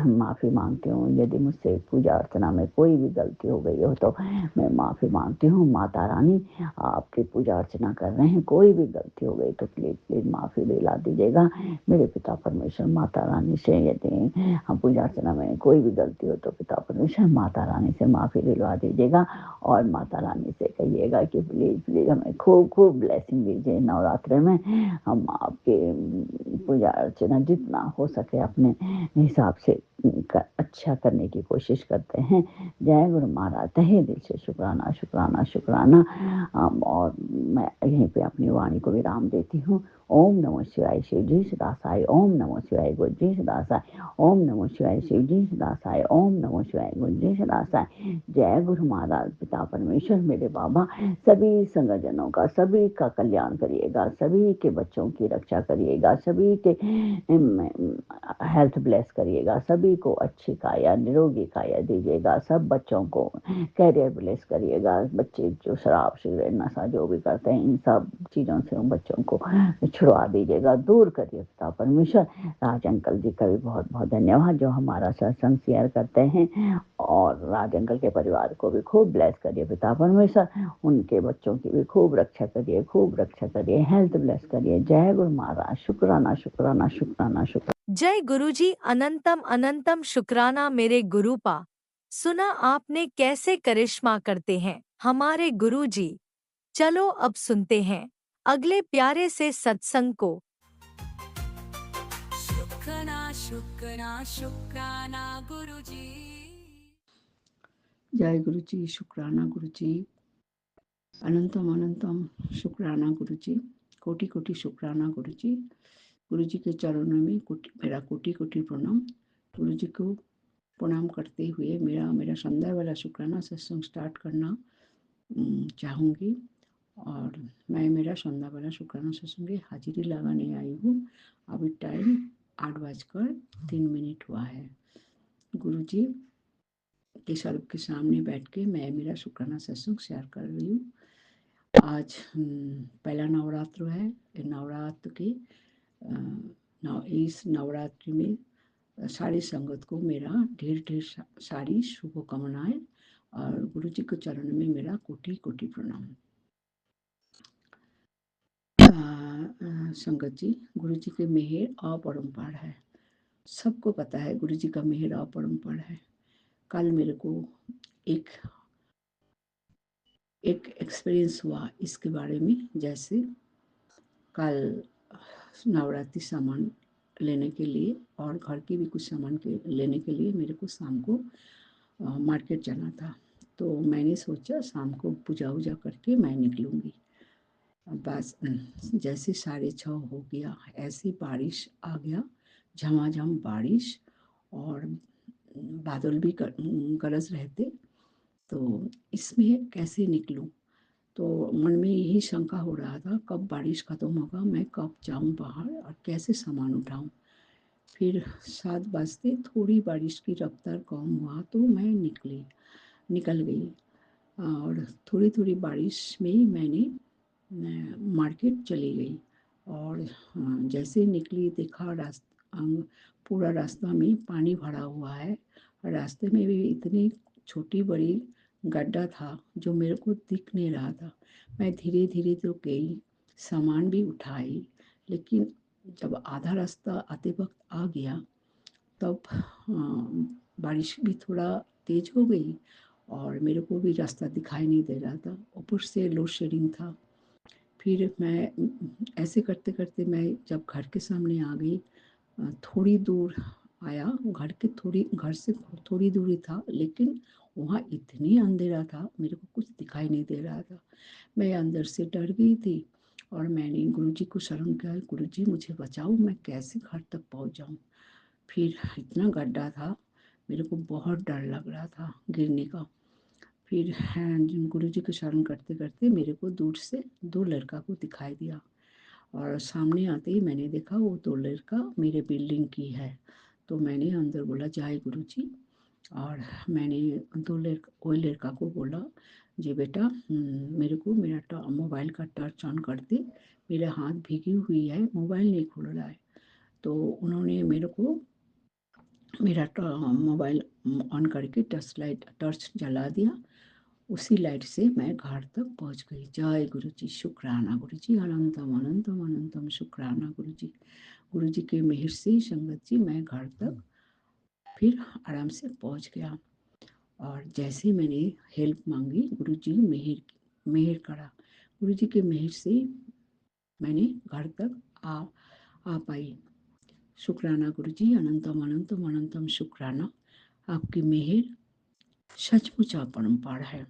माफ़ी मांगती हूँ। यदि मुझसे पूजा अर्चना में कोई भी गलती हो गई हो तो मैं माफ़ी मांगती हूँ। माता रानी, आपकी पूजा अर्चना कर रहे हैं, कोई भी गलती हो गई तो प्लीज़ प्लीज़ माफ़ी दिला दीजिएगा मेरे पिता परमेश्वर। माता रानी से यदि हम पूजा अर्चना में कोई भी गलती हो तो पिता परमेश्वर माता रानी से माफ़ी दिलवा दीजिएगा। और माता रानी से कहिएगा कि प्लीज़ प्लीज़ हमें खूब खूब ब्लेसिंग दीजिए नवरात्रि में। हम आपके पूजा अर्चना जितना हो सके अपने हिसाब से अच्छा करने की कोशिश करते हैं। जय गुरु महाराज, तहे दिल से शुक्राना शुक्राना शुक्राना। और मैं यहीं पे अपनी वाणी को विराम देती हूँ। ओम नमो शिवाय शिव जी सदासाई, ओम नमो शिवाय गुरु जी सदासाई, ओम नमो शिवाय शिव जी सदासाई, ओम नमो शिवाय गुरु जी सदासाई। जय गुरु महाराज पिता परमेश्वर मेरे बाबा, सभी संगजनों का, सभी का कल्याण करिएगा, सभी के बच्चों की रक्षा करिएगा, सभी के हेल्थ ब्लेस करिएगा, सभी को अच्छी काया, निरोगी काया दीजिएगा, सब बच्चों को कैरियर ब्लेस करिएगा। बच्चे जो शराब सिगरेट नशा जो भी करते हैं इन सब चीज़ों से उन बच्चों को छुड़वा दीजिएगा, दूर करिए पिता परमेश्वर। राज अंकल जी का भी बहुत बहुत धन्यवाद जो हमारा सत्संग शेयर करते हैं। और राज अंकल के परिवार को भी खूब ब्लेस करिए पिता परमेश्वर, उनके बच्चों की भी खूब रक्षा करिए, खूब रक्षा करिए, हेल्थ ब्लेस करिए। जय गुरु महाराज, शुक्राना शुक्राना शुक्राना शुक्राना। जय गुरुजी, अनंतम अनंतम शुक्राना मेरे गुरुपा। सुना आपने कैसे करिश्मा करते हैं हमारे गुरुजी। चलो अब सुनते हैं अगले प्यारे से सत्संग को। शुक्राना शुक्राना शुक्राना गुरुजी। जय गुरु जी, शुक्राना गुरु जी, अनंतम अनंतम शुक्राना गुरु जी, कोटि कोटि शुक्राना गुरु जी। गुरु जी के चरणों में मेरा कोटि कोटि प्रणाम। गुरु जी को प्रणाम करते हुए मेरा संध्या वाला शुक्राना सत्संग स्टार्ट करना चाहूँगी। और मैं मेरा संध्या वाला शुक्राना सत्संग में हाजिरी लगाने आई हूँ। अभी टाइम 8:03 हुआ है। गुरु जी के सर्व के सामने बैठ के मैं मेरा शुक्राना सत्संग शेयर कर रही हूँ। आज पहला नवरात्र है। नवरात्र के इस नवरात्रि में सारी संगत को मेरा ढेर ढेर सारी शुभकामनाएं और गुरु जी के चरण में मेरा कोटि कोटि प्रणाम। संगत जी, गुरु जी के मेहर अपरंपार है। सबको पता है गुरु जी का मेहर अपरंपार है। कल मेरे को एक एक्सपीरियंस हुआ इसके बारे में। जैसे कल नवरात्रि सामान लेने के लिए और घर की भी कुछ सामान के लेने के लिए मेरे को शाम को मार्केट जाना था। तो मैंने सोचा शाम को पूजा वूजा करके मैं निकलूँगी। बस जैसे 6:30 हो गया, ऐसी बारिश आ गया, झमाझम बारिश, और बादल भी गरज रहे थे। तो इसमें कैसे निकलूं? तो मन में यही शंका हो रहा था, कब बारिश खत्म होगा, मैं कब जाऊं बाहर और कैसे सामान उठाऊं। फिर 7 बजते थोड़ी बारिश की रफ्तार कम हुआ तो मैं निकल गई। और थोड़ी थोड़ी बारिश में ही मैंने मार्केट चली गई। और जैसे निकली देखा पूरा रास्ता में पानी भरा हुआ है। रास्ते में भी इतनी छोटी बड़ी गड्ढा था जो मेरे को दिख नहीं रहा था। मैं धीरे धीरे तो गई, सामान भी उठाई, लेकिन जब आधा रास्ता आते वक्त आ गया तब बारिश भी थोड़ा तेज हो गई और मेरे को भी रास्ता दिखाई नहीं दे रहा था। ऊपर से लोड शेडिंग था। फिर मैं ऐसे करते करते मैं जब घर के सामने आ गई, थोड़ी दूर आया, घर से थोड़ी दूरी था, लेकिन वहाँ इतनी अंधेरा था मेरे को कुछ दिखाई नहीं दे रहा था। मैं अंदर से डर गई थी और मैंने गुरुजी को शरण किया, गुरुजी मुझे बचाओ, मैं कैसे घर तक पहुँच जाऊँ। फिर इतना गड्ढा था, मेरे को बहुत डर लग रहा था गिरने का। फिर गुरुजी को शरण करते करते मेरे को दूर से 2 लड़का को दिखाई दिया और सामने आते ही मैंने देखा वो 2 लड़का मेरे बिल्डिंग की है। तो मैंने अंदर बोला जय गुरुजी, और मैंने वही लड़का को बोला, जी बेटा मेरे को मेरा मोबाइल का टर्च ऑन कर दे, मेरे हाथ भीगी हुई है, मोबाइल नहीं खुल रहा है। तो उन्होंने मेरे को मेरा मोबाइल ऑन करके टर्च जला दिया। उसी लाइट से मैं घर तक पहुंच गई। जय गुरुजी, शुक्राना गुरुजी, अनंतम अनंतम अनंतम शुक्राना गुरुजी। गुरुजी के मेहर से संगत जी मैं घर तक फिर आराम से पहुंच गया। और जैसे मैंने हेल्प मांगी, गुरुजी मेहर करा। गुरुजी के मेहर से मैंने घर तक आ पाई। शुक्राना गुरुजी, अनंतम अनंतम अनंतम शुक्राना। आपकी मेहर सचमुच अपरंपार है।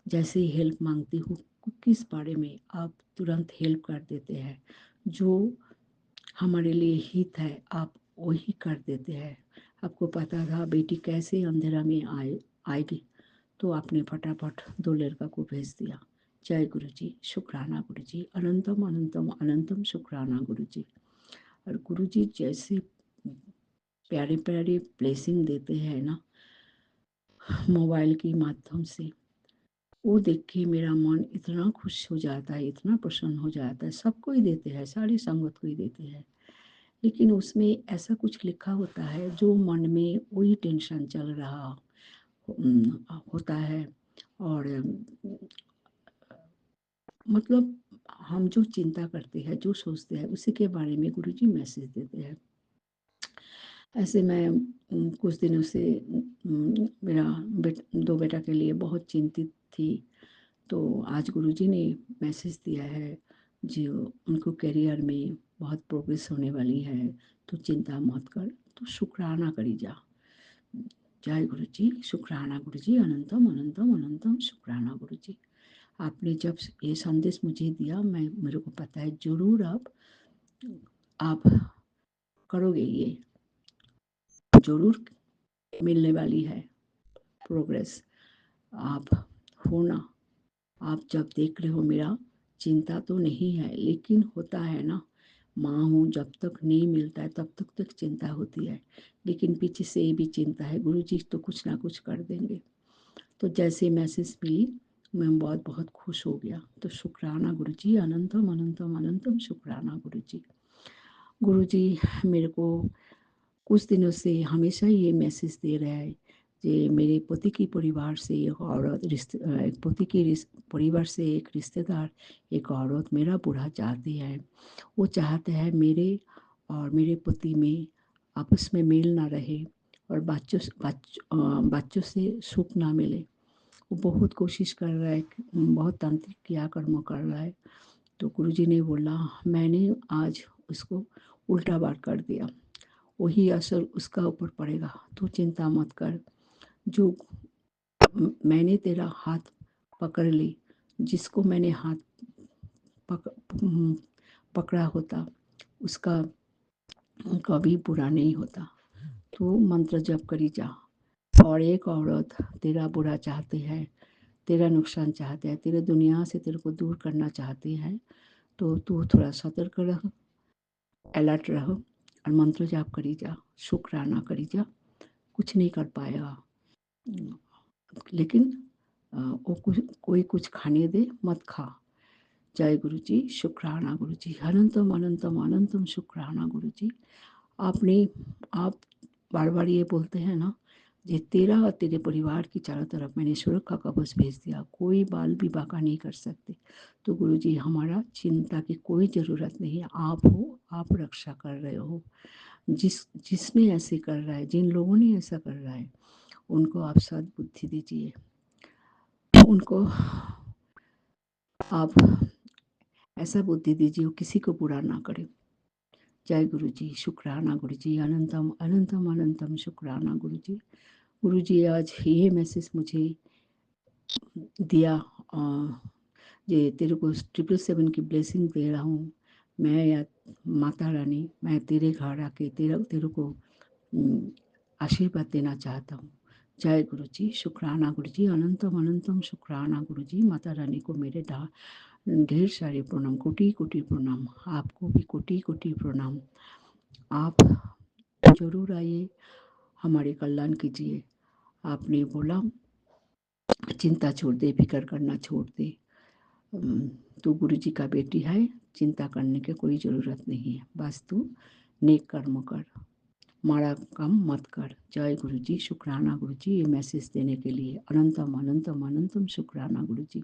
जैसे ही हेल्प मांगती हूँ किस बारे में, आप तुरंत हेल्प कर देते हैं। जो हमारे लिए हित है आप वही कर देते हैं। आपको पता था बेटी कैसे अंधेरा में आएगी, तो आपने फटाफट 2 लड़का को भेज दिया। जय गुरुजी, शुक्राना गुरुजी, अनंतम अनंतम अनंतम शुक्राना गुरुजी। और गुरुजी जैसे प्यारे प्यारे ब्लेसिंग देते हैं ना मोबाइल के माध्यम से, वो देख के मेरा मन इतना खुश हो जाता है, इतना प्रसन्न हो जाता है। सबको ही देते हैं, सारी संगत को ही देते हैं, लेकिन उसमें ऐसा कुछ लिखा होता है जो मन में वही टेंशन चल रहा होता है। और मतलब हम जो चिंता करते हैं, जो सोचते हैं, उसी के बारे में गुरुजी मैसेज देते हैं। ऐसे मैं कुछ दिनों से मेरा 2 बेटा के लिए बहुत चिंतित थी। तो आज गुरुजी ने मैसेज दिया है जो उनको करियर में बहुत प्रोग्रेस होने वाली है, तो चिंता मत कर, तो शुक्राना करी जा। जय गुरुजी, शुक्राना गुरुजी, अनंतम अनंतम अनंतम शुक्राना गुरुजी। आपने जब ये संदेश मुझे दिया, मेरे को पता है जरूर आप करोगे, ये जरूर मिलने वाली है प्रोग्रेस। आप हो ना, आप जब देख रहे हो मेरा चिंता तो नहीं है, लेकिन होता है ना, माँ हूँ, जब तक नहीं मिलता है तब तक चिंता होती है, लेकिन पीछे से ये भी चिंता है गुरुजी तो कुछ ना कुछ कर देंगे। तो जैसे मैसेज मिली मैं बहुत बहुत खुश हो गया। तो शुक्राना गुरुजी, अनंतम अनंतम अनंतम शुक्राना गुरुजी। गुरुजी मेरे को कुछ दिनों से हमेशा ये मैसेज दे रहा है कि मेरे पति की परिवार से एक औरत परिवार से एक रिश्तेदार, एक औरत मेरा बूढ़ा चाहती है। वो चाहते हैं मेरे और मेरे पति में आपस में मेल ना रहे और बच्चों से सुख ना मिले। वो बहुत कोशिश कर रहा है, बहुत तांत्रिक क्रियाकर्म कर रहा है। तो गुरुजी ने बोला, मैंने आज उसको उल्टा बार कर दिया, वही असर उसका ऊपर पड़ेगा। तू चिंता मत कर। जो मैंने तेरा हाथ पकड़ ली, जिसको मैंने हाथ पकड़ा होता उसका कभी बुरा नहीं होता। तू मंत्र जप करी जा। और एक औरत तेरा बुरा चाहती है, तेरा नुकसान चाहते हैं, तेरे दुनिया से तेरे को दूर करना चाहती है, तो तू थोड़ा सतर्क रह, अलर्ट रहो और मंत्र जाप करी जा, शुक्राना करी जा। कुछ नहीं कर पाएगा, लेकिन वो कोई कुछ खाने दे, मत खा। जय गुरु जी, शुक्राना गुरु जी, अनंतम अनंतम अनंतम शुक्राना गुरु जी। आप बार बार ये बोलते हैं ना, ये तेरा और तेरे परिवार की चारों तरफ मैंने सुरक्षा कवच भेज दिया, कोई बाल भी बाका नहीं कर सकते। तो गुरु जी, हमारा चिंता की कोई ज़रूरत नहीं है, आप हो, आप रक्षा कर रहे हो। जिसने ऐसे कर रहा है, जिन लोगों ने ऐसा कर रहा है, उनको आप सद्बुद्धि दीजिए, उनको आप ऐसा बुद्धि दीजिए वो किसी को बुरा ना करे। जय गुरु जी, शुक्राना गुरु जी, अनंतम अनंतम अनंतम शुक्राना गुरु जी। गुरु जी, आज ये मैसेज मुझे दिया, ये तेरे को 777 की ब्लेसिंग दे रहा हूँ मैं, या माता रानी, मैं तेरे घर आके तेरे को आशीर्वाद देना चाहता हूँ। जय गुरु जी, शुक्राना गुरु जी, अनंतम अनंतम शुक्राना गुरु जी। माता रानी को मेरे ढेर सारे प्रणाम, कोटि कोटि प्रणाम, आपको भी कोटि कोटि प्रणाम। आप जरूर आइए, हमारे कल्याण कीजिए। आपने बोला चिंता छोड़ दे, फिक्र करना छोड़ दे। तू गुरु जी का बेटी है, चिंता करने की कोई ज़रूरत नहीं है, बस तू नेक कर्म कर, माड़ा काम मत कर। जय गुरु जी, शुक्राना गुरु जी, ये मैसेज देने के लिए अनंतम अनंतम अनंतम शुक्राना गुरु जी।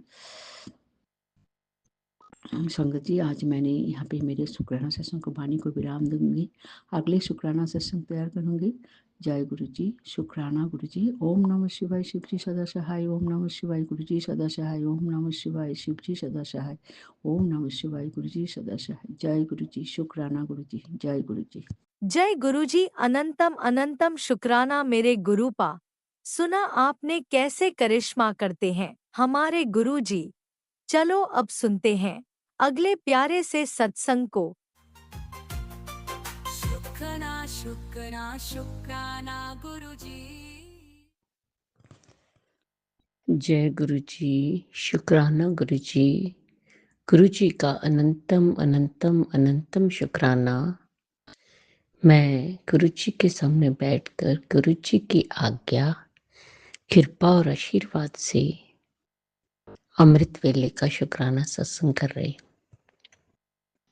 संगत जी, आज मैंने यहाँ पे मेरे शुक्राना सत्संग को वाणी को विराम दूंगी, अगले शुक्राना सत्संग तैयार करूंगी। जय गुरु जी, शुक्राना गुरु जी। ओम नमः शिवाय, शिव जी सदा सहाय। ओम नमः शिवाय, गुरु जी सदा सहाय। ओम नमः शिवाय, शिव जी सदा सहाय। ओम नमः शिवाय, गुरु जी सदा सहाय। जय गुरु जी, शुक्राना गुरु जी। जय गुरु जी। जय गुरुजी, अनंतम अनंतम शुक्राना मेरे गुरुपा। सुना आपने कैसे करिश्मा करते हैं हमारे गुरुजी। चलो अब सुनते हैं अगले प्यारे से सत्संग को। शुक्राना शुक्राना शुक्राना गुरु जी। जय गुरु जी, शुक्राना गुरु जी। गुरु जी का अनंतम अनंतम अनंतम शुक्राना। मैं गुरु जी के सामने बैठकर गुरु जी की आज्ञा, कृपा और आशीर्वाद से अमृत वेले का शुक्राना सत्संग कर रही हूँ।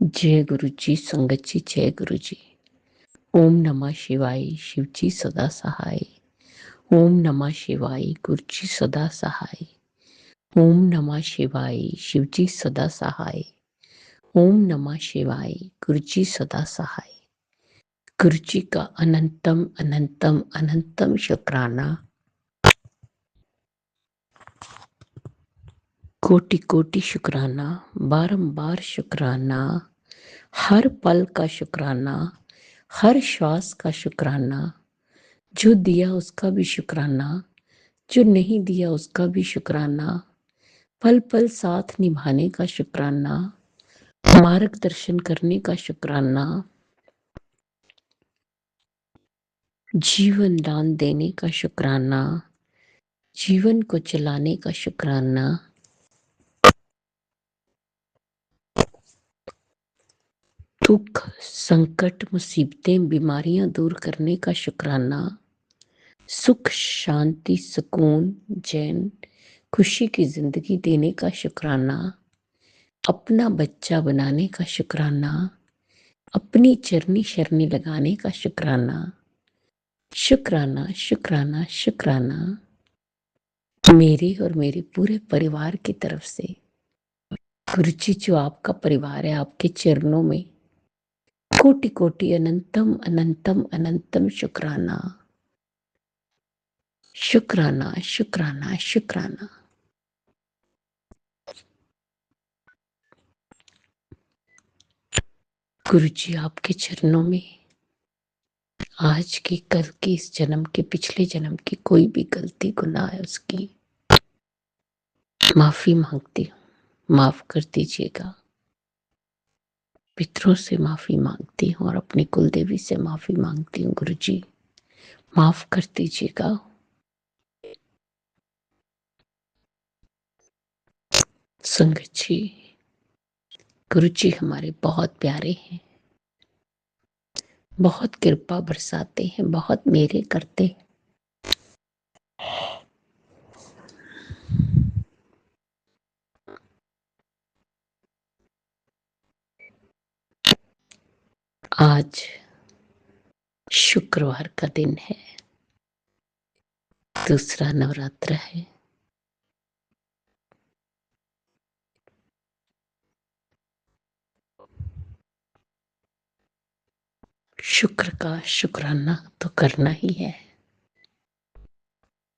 जय गुरु जी, संगत जी, जय गुरु जी। ओम नमः शिवाय, शिव जी सदा सहाय। ओम नमः शिवाय, गुरु जी सदा सहाय। ओम नमः शिवाय, शिव जी सदा सहाय। ओम नमः शिवाय, गुरु जी सदा सहाय। गुरु जी का अनंतम अनंतम अनंतम शुक्राना। कोटि कोटि शुक्राना, बारंबार शुक्राना, हर पल का शुक्राना, हर श्वास का शुक्राना। जो दिया उसका भी शुक्राना, जो नहीं दिया उसका भी शुक्राना। पल पल साथ निभाने का शुक्राना, मार्गदर्शन करने का शुक्राना, जीवन दान देने का शुक्राना, जीवन को चलाने का शुक्राना, दुख संकट मुसीबतें बीमारियां दूर करने का शुक्राना, सुख शांति सुकून चैन खुशी की जिंदगी देने का शुक्राना, अपना बच्चा बनाने का शुक्राना, अपनी चरनी शरनी लगाने का शुक्राना। शुक्राना शुक्राना शुक्राना मेरे और मेरे पूरे परिवार की तरफ से। गुरु जी, जो आपका परिवार है, आपके चरणों में कोटि कोटि अनंतम अनंतम अनंतम शुक्राना शुक्राना शुक्राना शुक्राना। गुरु जी आपके चरणों में आज की, कल की, इस जन्म की, पिछले जन्म की कोई भी गलती गुनाह है उसकी माफी मांगती हूँ, माफ कर दीजिएगा। पितरों से माफी मांगती हूँ और अपनी कुल देवी से माफी मांगती हूँ। गुरु जी माफ कर दीजिएगा। संगत जी, गुरु जी हमारे बहुत प्यारे हैं, बहुत कृपा बरसाते हैं, बहुत मेरे करते हैं। आज शुक्रवार का दिन है, दूसरा नवरात्र है। शुक्र का शुक्राना तो करना ही है।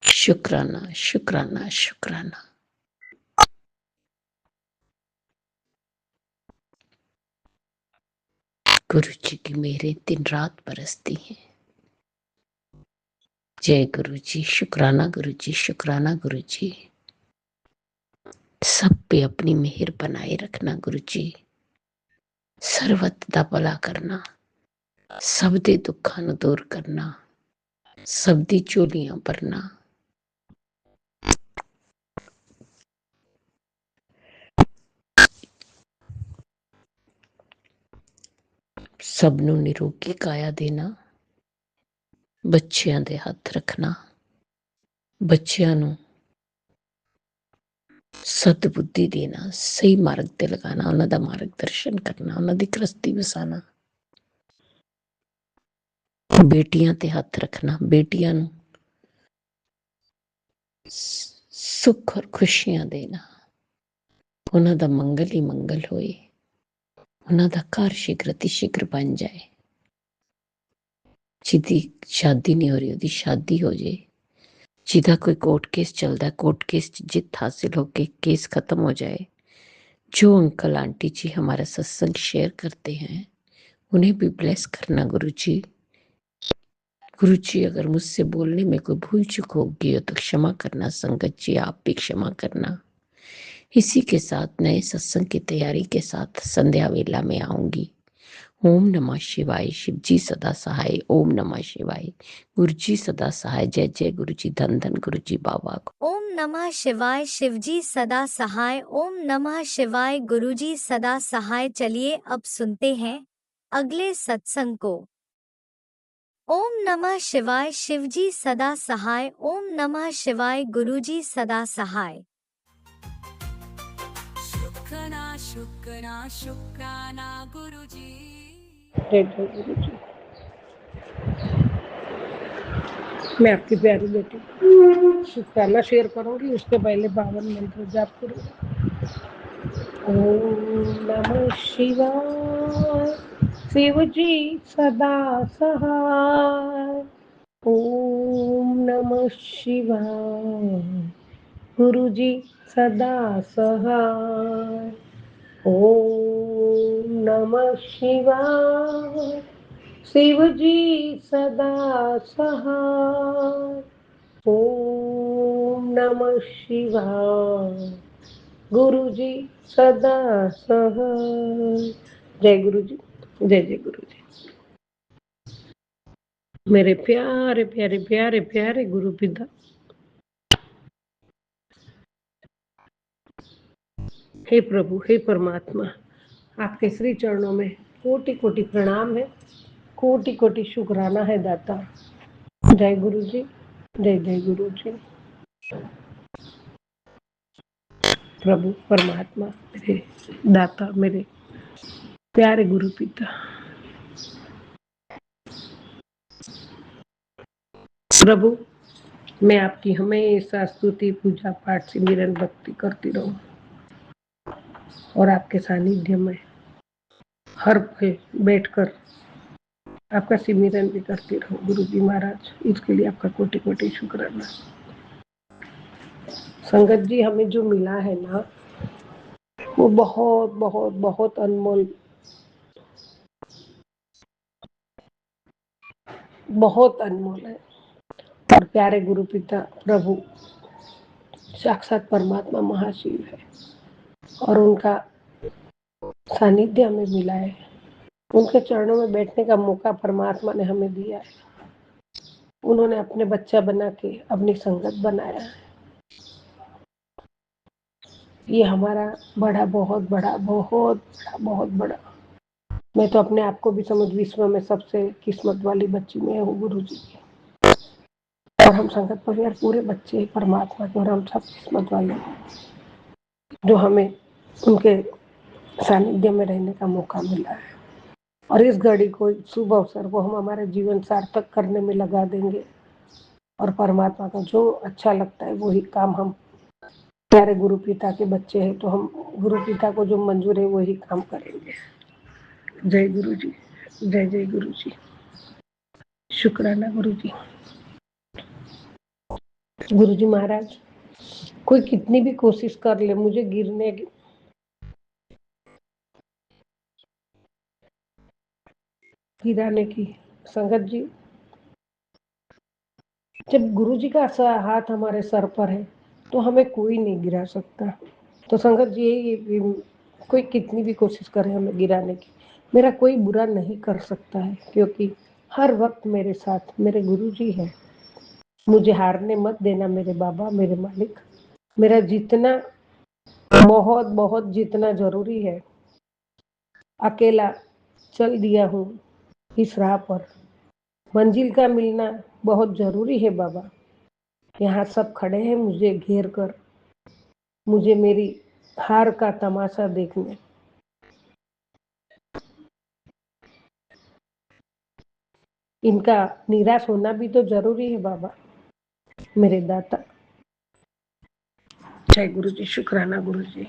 शुक्राना शुक्राना शुक्राना। गुरु जी की मेरे दिन रात बरसती हैं। जय गुरु जी, शुक्राना गुरु जी, शुक्राना गुरु जी। सब पे अपनी मेहर बनाए रखना गुरु जी, सर्वदा भला करना, सब दे दुखा नु दूर करना, सब दी झोलियां भरना। सब नु निरोगी काया देना, बच्चियां दे हथ रखना, बच्चियां नु सदबुद्धि देना, सही मार्ग ते लगाना, उन्हां दा मार्गदर्शन करना, उन्हां दी कृस्ती वसाना। बेटियां ते हथ रखना, बेटियां नु सुख और खुशियां देना, उन्हां दा मंगल ही मंगल होए, उन्हां दा घर शीघ्र अतिशीघ्र बन जाए। जिदी शादी नहीं हो रही ओदी शादी हो जाए, जिदा कोई कोर्ट केस चलता है कोर्ट केस जित हासिल होके केस खत्म हो जाए। जो अंकल आंटी जी हमारा सत्संग शेयर करते हैं उन्हें भी ब्लेस करना गुरु जी। गुरु जी अगर मुझसे बोलने में कोई भूल चूक होगी तो क्षमा करना। संगत जी आप भी क्षमा करना। इसी के साथ नए सत्संग की तैयारी के साथ संध्या वेला में आऊंगी। ओम नमः शिवाय। शिव जी सदा सहाय। ओम नमः शिवाय। गुरु जी सदा सहाय। जय जय गुरु जी। धन धन गुरु जी बाबा को। ओम नमः शिवाय। शिवजी सदा सहाय। ओम नमः शिवाय। गुरुजी सदा सहाय। चलिए अब सुनते हैं अगले सत्संग को। ओम नमः शिवाय। शिवजी सदा सहाय। ओम नमः शिवाय। गुरुजी सदा सहाय। शुक्राना शुक्राना शुक्राना गुरुजी। जय जय गुरु जी। मैं आपकी प्यारी बेटी शुक्राना शेयर करूंगी, उसके पहले 52 मंत्र जाप करूंगी। ओम नमः शिवाय। शिव जी सदा सहाय। ओम नमः शिवाय। गुरु जी सदा सहाय। ओम नमः शिवाय। शिव जी सदा सहाय। ओम नमः शिवाय। गुरु जी सदा सहाय। जय गुरु जी। जय जय गुरु जी। मेरे प्यारे प्यारे प्यारे प्यारे गुरु पिता, हे प्रभु, हे परमात्मा, आपके श्री चरणों में कोटि कोटि प्रणाम है, कोटि कोटि शुक्राना है दाता। जय गुरु जी। जय जय गुरु जी। प्रभु परमात्मा, मेरे दाता, मेरे प्यारे गुरु पिता, प्रभु मैं आपकी हमेशा स्तुति पूजा पाठ सिमरन भक्ति करती रहूं और आपके सानिध्य में हर पल बैठकर आपका सिमरन भी करती रहूं। गुरु जी महाराज, इसके लिए आपका कोटि कोटि शुक्राना। संगत जी, हमें जो मिला है ना वो बहुत बहुत बहुत अनमोल बहुत अनमोल है। और प्यारे गुरु पिता प्रभु साक्षात परमात्मा महाशिव है और उनका सानिध्य हमें मिला है। उनके चरणों में बैठने का मौका परमात्मा ने हमें दिया है। उन्होंने अपने बच्चा बना के अपनी संगत बनाया है। ये हमारा बड़ा बहुत बड़ा बहुत बड़ा बहुत बड़ा, मैं तो अपने आप को भी समझ विश्व में सबसे किस्मत वाली बच्ची में हूँ गुरु जी की। और हम संगत परिवार पूरे बच्चे हैं परमात्मा के और हम सब किस्मत वाले हैं जो हमें उनके सानिध्य में रहने का मौका मिला है। और इस घड़ी को शुभ अवसर को हम हमारे जीवन सार्थक करने में लगा देंगे और परमात्मा का जो अच्छा लगता है वही काम हम, प्यारे गुरु पिता के बच्चे हैं तो हम गुरु पिता को जो मंजूर है वही काम करेंगे। जय गुरु जी, जय जय गुरु जी। शुक्राना गुरु जी। गुरु जी महाराज, कोई कितनी भी कोशिश कर ले मुझे गिराने की, संगत जी जब गुरु जी का हाथ हमारे सर पर है तो हमें कोई नहीं गिरा सकता। तो संगत जी ये कोई कितनी भी कोशिश करे हमें गिराने की, मेरा कोई बुरा नहीं कर सकता है क्योंकि हर वक्त मेरे साथ मेरे गुरु जी है। मुझे हारने मत देना मेरे बाबा, मेरे मालिक। मेरा जितना बहुत बहुत जितना जरूरी है अकेला चल दिया हूँ इस राह पर। मंजिल का मिलना बहुत जरूरी है बाबा। यहाँ सब खड़े हैं मुझे घेर कर, मुझे मेरी हार का तमाशा देखने। इनका निराश होना भी तो जरूरी है बाबा मेरे दाता। जय गुरु जी, शुक्राना गुरु जी।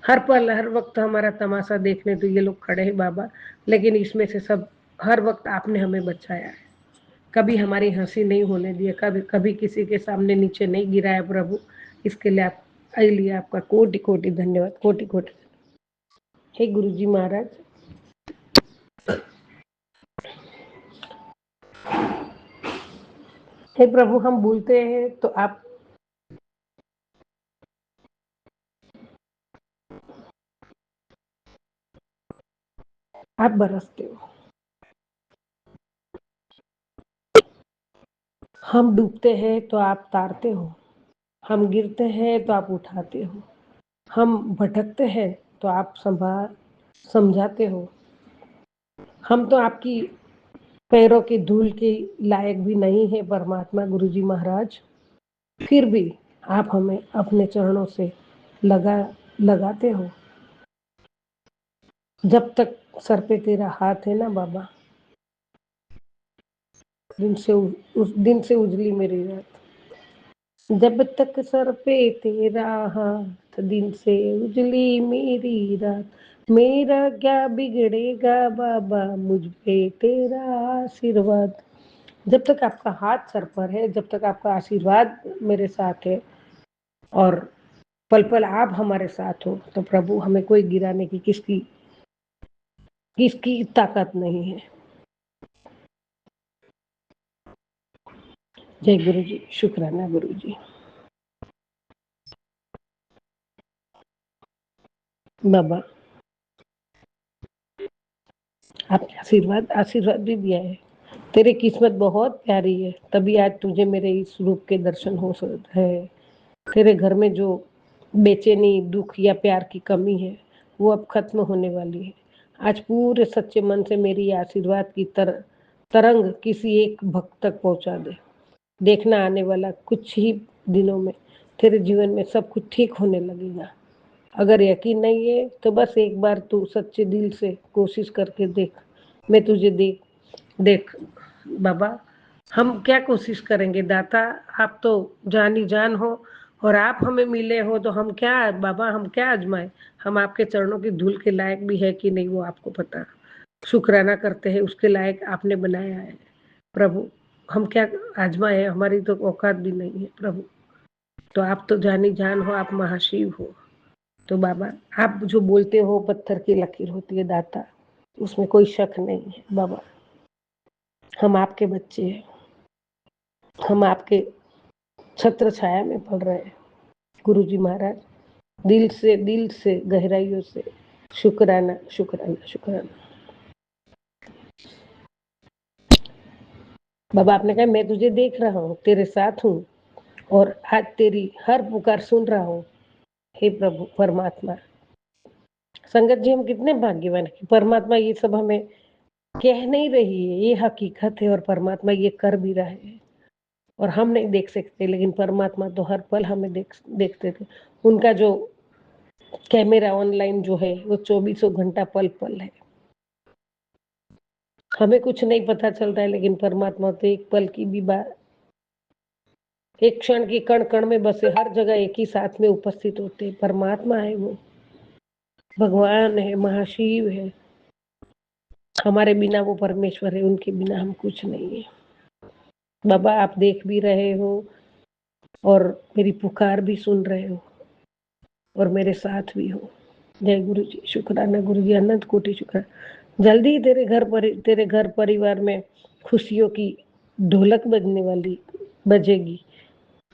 हर पल हर वक्त हमारा तमाशा देखने तो ये लोग खड़े हैं बाबा, लेकिन इसमें से सब हर वक्त आपने हमें बचाया है। कभी हमारी हंसी नहीं होने दिया, कभी कभी किसी के सामने नीचे नहीं गिराया प्रभु। इसके लिए आपका कोटि कोटि धन्यवाद, कोटि कोटि। हे गुरु जी महाराज, हे प्रभु, हम भूलते हैं तो आप बरसते हो। हम डूबते हैं तो आप तारते हो, हम गिरते हैं तो आप उठाते हो, हम भटकते हैं तो आप समझाते हो। हम तो आपकी पैरों की धूल के लायक भी नहीं है परमात्मा गुरु जी महाराज, फिर भी आप हमें अपने चरणों से लगाते हो। जब तक सर पे तेरा हाथ है ना बाबा, उस दिन से उजली मेरी रात। जब तक सर पे तेरा हाथ, दिन से उजली मेरी रात। मेरा क्या बिगड़ेगा बाबा, मुझ पे तेरा आशीर्वाद। जब तक आपका हाथ सर पर है, जब तक आपका आशीर्वाद मेरे साथ है और पल पल आप हमारे साथ हो, तो प्रभु हमें कोई गिराने की किसकी ताकत नहीं है। जय गुरु जी, शुक्राना गुरु जी। बाबा आपने आशीर्वाद भी दिया है। तेरी किस्मत बहुत प्यारी है, तभी आज तुझे मेरे इस रूप के दर्शन हो है। तेरे घर में जो बेचैनी, दुख या प्यार की कमी है वो अब खत्म होने वाली है। आज पूरे सच्चे मन से मेरी आशीर्वाद की तरंग किसी एक भक्त तक पहुंचा दे। देखना आने वाला कुछ ही दिनों में तेरे जीवन में सब कुछ ठीक होने लगेगा। अगर यकीन नहीं है तो बस एक बार तू सच्चे दिल से कोशिश करके देख। मैं तुझे देख बाबा, हम क्या कोशिश करेंगे दाता, आप तो जान ही जान हो और आप हमें मिले हो तो हम क्या बाबा, हम क्या आजमाए। हम आपके चरणों की धूल के लायक भी है कि नहीं वो आपको पता। शुक्राना करते हैं उसके लायक आपने बनाया है प्रभु। हम क्या आजमाए, हमारी तो औकात भी नहीं है प्रभु। तो आप तो जानी जान हो, आप महाशिव हो। तो बाबा आप जो बोलते हो पत्थर की लकीर होती है दाता, उसमें कोई शक नहीं है बाबा। हम आपके बच्चे हैं, हम आपके छत्र छाया में पल रहे हैं। गुरुजी महाराज, दिल से गहराइयों से शुक्राना शुक्राना शुक्राना। बाबा आपने कहा मैं तुझे देख रहा हूँ, तेरे साथ हूँ और आज तेरी हर पुकार सुन रहा हूँ। हे प्रभु परमात्मा, संगत जी हम कितने भाग्यवान हैं, परमात्मा ये सब हमें कह नहीं रही है, ये हकीकत है और परमात्मा ये कर भी रहा है और हम नहीं देख सकते, लेकिन परमात्मा तो हर पल हमें देखते थे। उनका जो कैमरा ऑनलाइन जो है वो 24 घंटा पल पल है। हमें कुछ नहीं पता चलता है, लेकिन परमात्मा तो एक पल की भी बात, एक क्षण की कण कण में बसे, हर जगह एक ही साथ में उपस्थित होते। परमात्मा है, वो भगवान है, महाशिव है। हमारे बिना वो परमेश्वर है, उनके बिना हम कुछ नहीं है। बाबा आप देख भी रहे हो और मेरी पुकार भी सुन रहे हो और मेरे साथ भी हो। जय गुरु जी, शुक्राना गुरु जी, अनंत कोटि शुक्राना। जल्दी ही तेरे घर परिवार में खुशियों की ढोलक बजेगी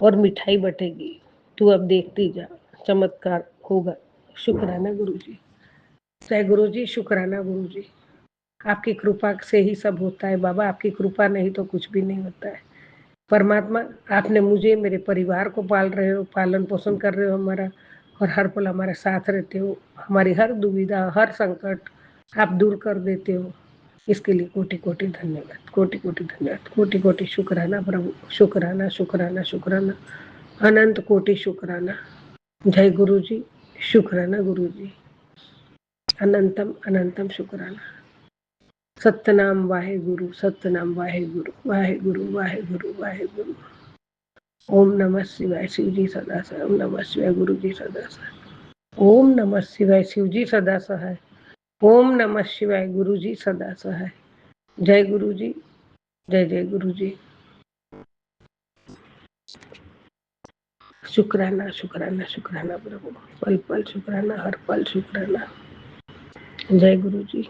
और मिठाई बटेगी। तू अब देखती जा, चमत्कार होगा। शुक्राना गुरु जी। जय गुरु जी, शुक्राना गुरु जी। आपकी कृपा से ही सब होता है बाबा, आपकी कृपा नहीं तो कुछ भी नहीं होता है। परमात्मा आपने मुझे, मेरे परिवार को पाल रहे हो, पालन पोषण कर रहे हो हमारा, और हर पल हमारे साथ रहते हो। हमारी हर दुविधा, हर संकट आप दूर कर देते हो। इसके लिए कोटि कोटि धन्यवाद, कोटि कोटि धन्यवाद, कोटि कोटि शुक्राना प्रभु, शुक्राना शुक्राना शुक्राना, अनंत कोटि शुक्राना। जय गुरु जी, शुक्राना गुरु जी, अनंतम अनंतम शुक्राना। सतनाम वाहे गुरु, सतनाम वाहे गुरु, वाहे गुरु वाहे गुरु वाहे गुरु। ओम नमः शिवाय, शिव जी सदा सहाय। ओम नमः शिवाय, गुरु जी सदा सहाय। ओम नमः शिवाय, शिव जी सदा सहाय। ओम नमः शिवाय, गुरु जी सदा सहाय। जय गुरु जी, जय जय गुरु जी। शुक्राना शुक्राना शुक्राना प्रभु, पल पल शुक्राना, हर पल शुक्राना। जय गुरु जी,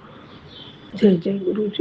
जय जय गुरु जी।